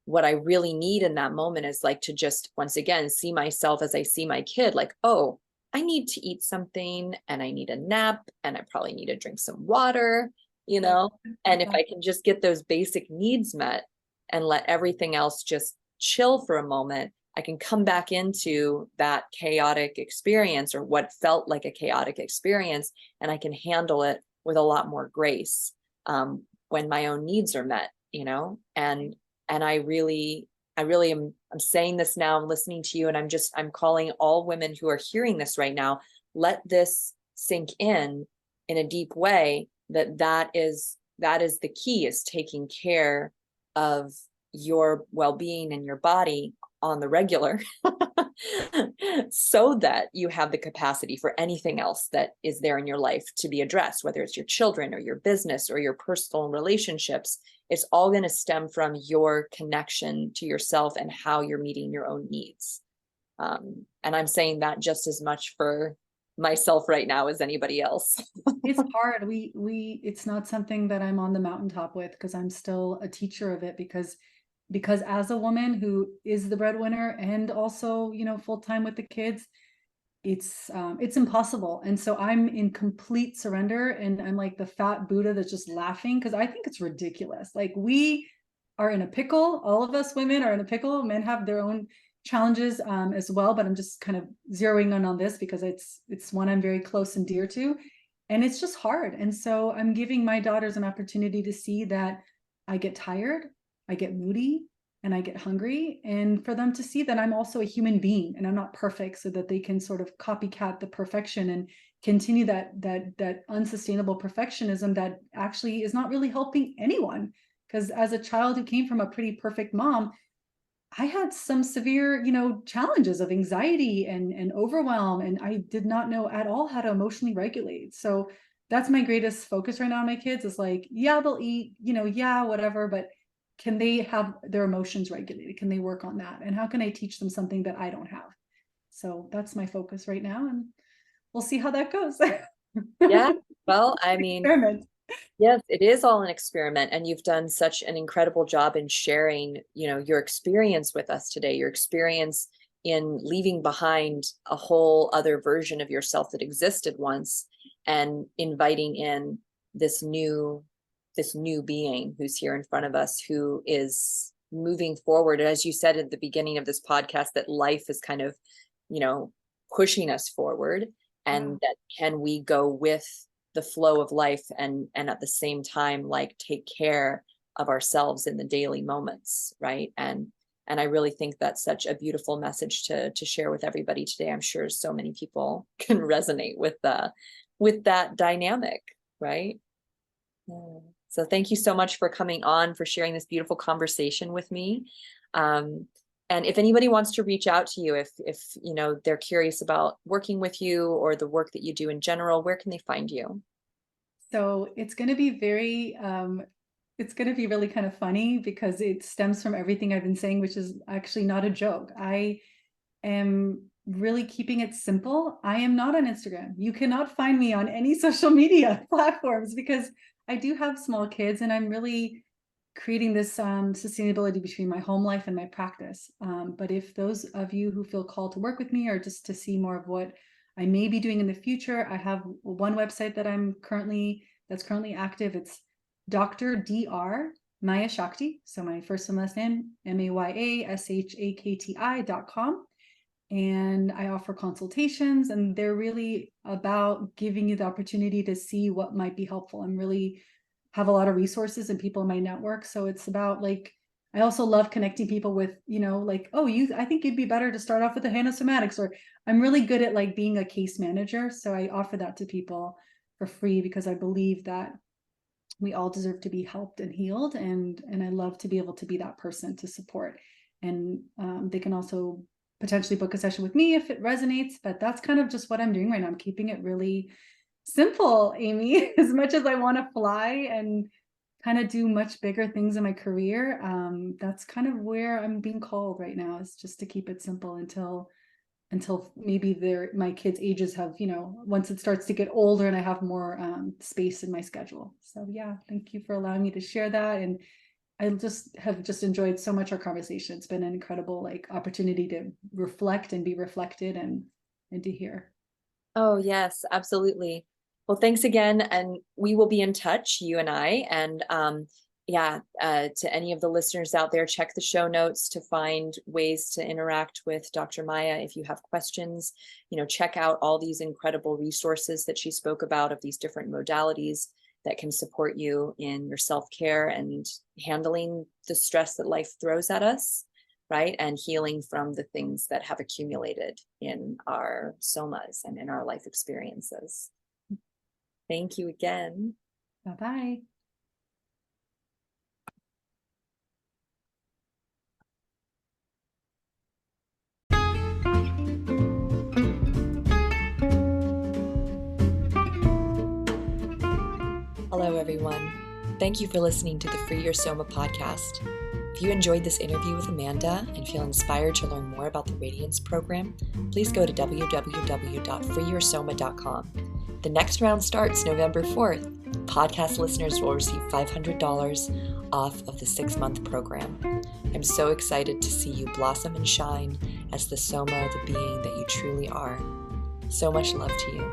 what I really need in that moment is like to just once again see myself as I see my kid, like, oh, I need to eat something and I need a nap and I probably need to drink some water, and if I can just get those basic needs met and let everything else just chill for a moment, I can come back into that chaotic experience or what felt like a chaotic experience, and I can handle it with a lot more grace when my own needs are met, and I really am, I'm saying this now, I'm listening to you, and I'm calling all women who are hearing this right now, let this sink in a deep way, that is the key, is taking care of your well-being and your body on the regular so that you have the capacity for anything else that is there in your life to be addressed, whether it's your children or your business or your personal relationships. It's all going to stem from your connection to yourself and how you're meeting your own needs. And I'm saying that just as much for myself right now as anybody else. It's hard. It's not something that I'm on the mountaintop with, because I'm still a teacher of it, because as a woman who is the breadwinner and also, full-time with the kids, it's impossible. And so I'm in complete surrender, and I'm like the fat Buddha that's just laughing, because I think it's ridiculous. Like, we are in a pickle. All of us women are in a pickle. Men have their own challenges as well, but I'm just kind of zeroing in on this because it's one I'm very close and dear to, and it's just hard. And so I'm giving my daughters an opportunity to see that I get tired, I get moody and I get hungry, and for them to see that I'm also a human being and I'm not perfect, so that they can sort of copycat the perfection and continue that unsustainable perfectionism that actually is not really helping anyone. Because as a child who came from a pretty perfect mom, I had some severe, challenges of anxiety and overwhelm, and I did not know at all how to emotionally regulate. So that's my greatest focus right now on my kids, is like, yeah, they'll eat, yeah, whatever, but can they have their emotions regulated? Can they work on that? And how can I teach them something that I don't have? So that's my focus right now, and we'll see how that goes. Yeah, well, I mean, Experiment. yes, it is all an experiment, and you've done such an incredible job in sharing, your experience with us today, your experience in leaving behind a whole other version of yourself that existed once, and inviting in this new being who's here in front of us, who is moving forward. As you said at the beginning of this podcast, that life is kind of, pushing us forward, and that can we go with the flow of life, and at the same time, like, take care of ourselves in the daily moments, right? And I really think that's such a beautiful message to share with everybody today. I'm sure so many people can resonate with that dynamic, right? Yeah. So thank you so much for coming on, for sharing this beautiful conversation with me. And if anybody wants to reach out to you, if they're curious about working with you or the work that you do in general, where can they find you? So it's going to be it's going to be really kind of funny, because it stems from everything I've been saying, which is actually not a joke. I am really keeping it simple. I am not on Instagram. You cannot find me on any social media platforms, because I do have small kids, and I'm really creating this sustainability between my home life and my practice. But if those of you who feel called to work with me, or just to see more of what I may be doing in the future, I have one website that's currently active. It's Dr. Maya Shakti. So my first and last name, MAYASHAKTI.com. And I offer consultations, and they're really about giving you the opportunity to see what might be helpful. I'm really have a lot of resources and people in my network. So it's about, like, I also love connecting people with, like, oh, I think you'd be better to start off with the somatics, or I'm really good at, like, being a case manager. So I offer that to people for free, because I believe that we all deserve to be helped and healed. And I love to be able to be that person to support. And they can also potentially book a session with me if it resonates, but that's kind of just what I'm doing right now. I'm keeping it really simple, Amy. As much as I want to fly and kind of do much bigger things in my career, that's kind of where I'm being called right now, is just to keep it simple until maybe my kids' ages have, once it starts to get older and I have more space in my schedule. So yeah, thank you for allowing me to share that. And I have enjoyed so much our conversation. It's been an incredible, like, opportunity to reflect and be reflected, and to hear. Oh, yes, absolutely. Well, thanks again. And we will be in touch, you and I. And to any of the listeners out there, check the show notes to find ways to interact with Dr. Maya. If you have questions, check out all these incredible resources that she spoke about, of these different modalities that can support you in your self-care and handling the stress that life throws at us, right? And healing from the things that have accumulated in our somas and in our life experiences. Thank you again. Bye-bye. Hello, everyone. Thank you for listening to the Free Your Soma podcast. If you enjoyed this interview with Amanda and feel inspired to learn more about the Radiance program, please go to www.freeyoursoma.com. The next round starts November 4th. Podcast listeners will receive $500 off of the 6-month program. I'm so excited to see you blossom and shine as the Soma, the being that you truly are. So much love to you.